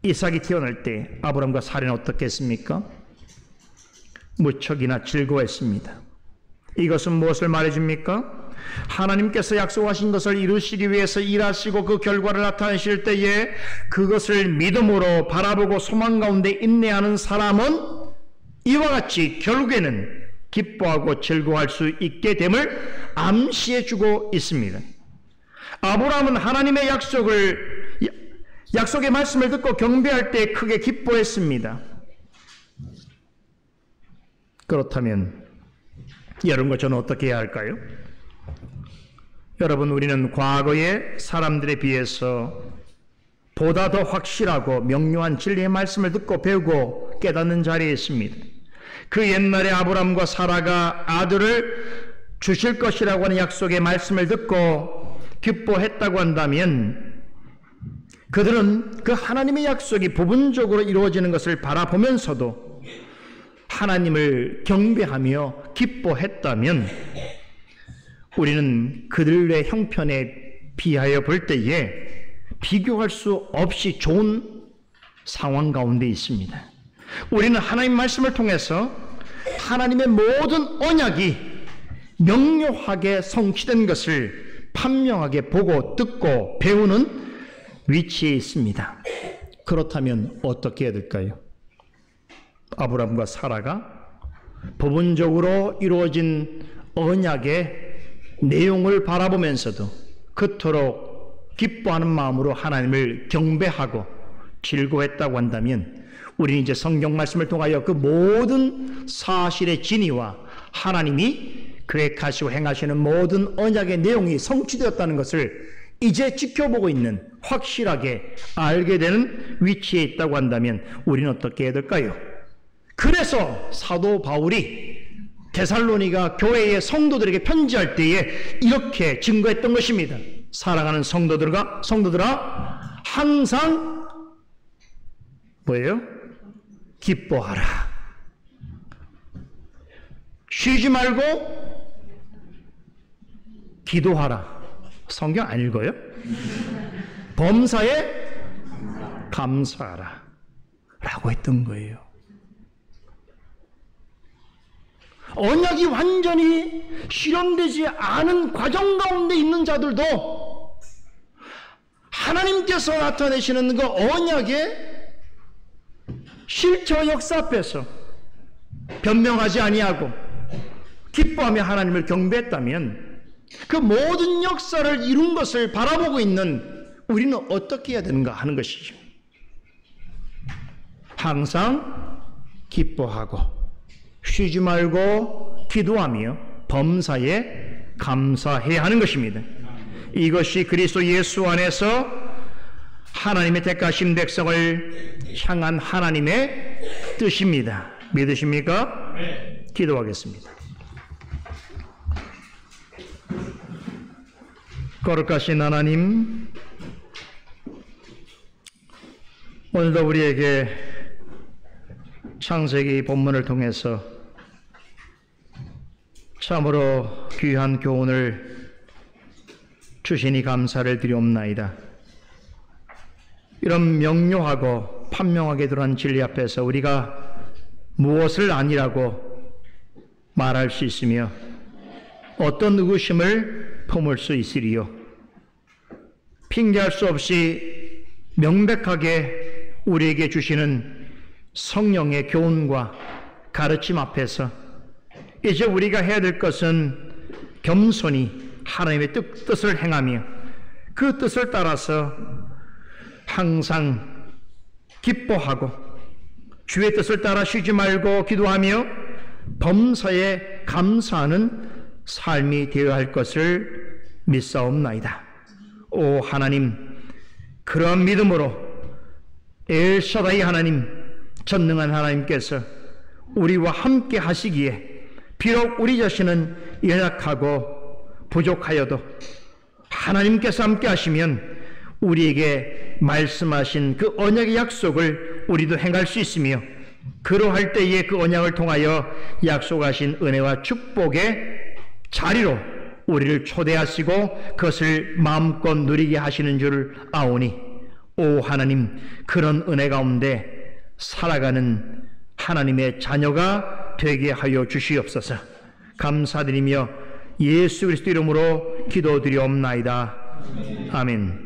이삭이 태어날 때 아브람과 사라는 어떻게 했습니까? 무척이나 즐거워했습니다. 이것은 무엇을 말해줍니까? 하나님께서 약속하신 것을 이루시기 위해서 일하시고 그 결과를 나타내실 때에 그것을 믿음으로 바라보고 소망 가운데 인내하는 사람은 이와 같이 결국에는 기뻐하고 즐거워할 수 있게 됨을 암시해주고 있습니다. 아브라함은 하나님의 약속의 말씀을 듣고 경배할 때 크게 기뻐했습니다. 그렇다면 여러분과 저는 어떻게 해야 할까요? 여러분, 우리는 과거의 사람들에 비해서 보다 더 확실하고 명료한 진리의 말씀을 듣고 배우고 깨닫는 자리에 있습니다. 그 옛날에 아브라함과 사라가 아들을 주실 것이라고 하는 약속의 말씀을 듣고 기뻐했다고 한다면, 그들은 그 하나님의 약속이 부분적으로 이루어지는 것을 바라보면서도 하나님을 경배하며 기뻐했다면, 우리는 그들의 형편에 비하여 볼 때에 비교할 수 없이 좋은 상황 가운데 있습니다. 우리는 하나님 말씀을 통해서 하나님의 모든 언약이 명료하게 성취된 것을 판명하게 보고 듣고 배우는 위치에 있습니다. 그렇다면 어떻게 해야 될까요? 아브라함과 사라가 부분적으로 이루어진 언약의 내용을 바라보면서도 그토록 기뻐하는 마음으로 하나님을 경배하고 즐거워했다고 한다면, 우리는 이제 성경 말씀을 통하여 그 모든 사실의 진위와 하나님이 계획하시고 행하시는 모든 언약의 내용이 성취되었다는 것을 이제 지켜보고 있는, 확실하게 알게 되는 위치에 있다고 한다면 우리는 어떻게 해야 될까요? 그래서 사도 바울이 데살로니가 교회의 성도들에게 편지할 때에 이렇게 증거했던 것입니다. 사랑하는 성도들아, 항상 뭐예요? 기뻐하라. 쉬지 말고 기도하라. 성경 안 읽어요? 범사에 감사하라 라고 했던 거예요. 언약이 완전히 실현되지 않은 과정 가운데 있는 자들도 하나님께서 나타내시는 그 언약의 실체와 역사 앞에서 변명하지 아니하고 기뻐하며 하나님을 경배했다면, 그 모든 역사를 이룬 것을 바라보고 있는 우리는 어떻게 해야 되는가 하는 것이죠. 항상 기뻐하고 쉬지 말고 기도하며 범사에 감사해야 하는 것입니다. 이것이 그리스도 예수 안에서 하나님의 택하신 백성을 향한 하나님의 뜻입니다. 믿으십니까? 기도하겠습니다. 거룩하신 하나님, 오늘도 우리에게 창세기 본문을 통해서 참으로 귀한 교훈을 주시니 감사를 드리옵나이다. 이런 명료하고 판명하게 드러난 진리 앞에서 우리가 무엇을 아니라고 말할 수 있으며 어떤 의구심을 품을 수 있으리요. 핑계할 수 없이 명백하게 우리에게 주시는 성령의 교훈과 가르침 앞에서 이제 우리가 해야 될 것은 겸손히 하나님의 뜻을 행하며 그 뜻을 따라서 항상 기뻐하고 주의 뜻을 따라 쉬지 말고 기도하며 범사에 감사하는 삶이 되어야 할 것을 믿사옵나이다. 오 하나님, 그러한 믿음으로 엘샤다이 하나님, 전능한 하나님께서 우리와 함께 하시기에 비록 우리 자신은 연약하고 부족하여도 하나님께서 함께 하시면 우리에게 말씀하신 그 언약의 약속을 우리도 행할 수 있으며, 그러할 때에 그 언약을 통하여 약속하신 은혜와 축복의 자리로 우리를 초대하시고 그것을 마음껏 누리게 하시는 줄 아오니, 오 하나님, 그런 은혜 가운데 살아가는 하나님의 자녀가 되게 하여 주시옵소서. 감사드리며 예수 그리스도 이름으로 기도드리옵나이다. 아멘.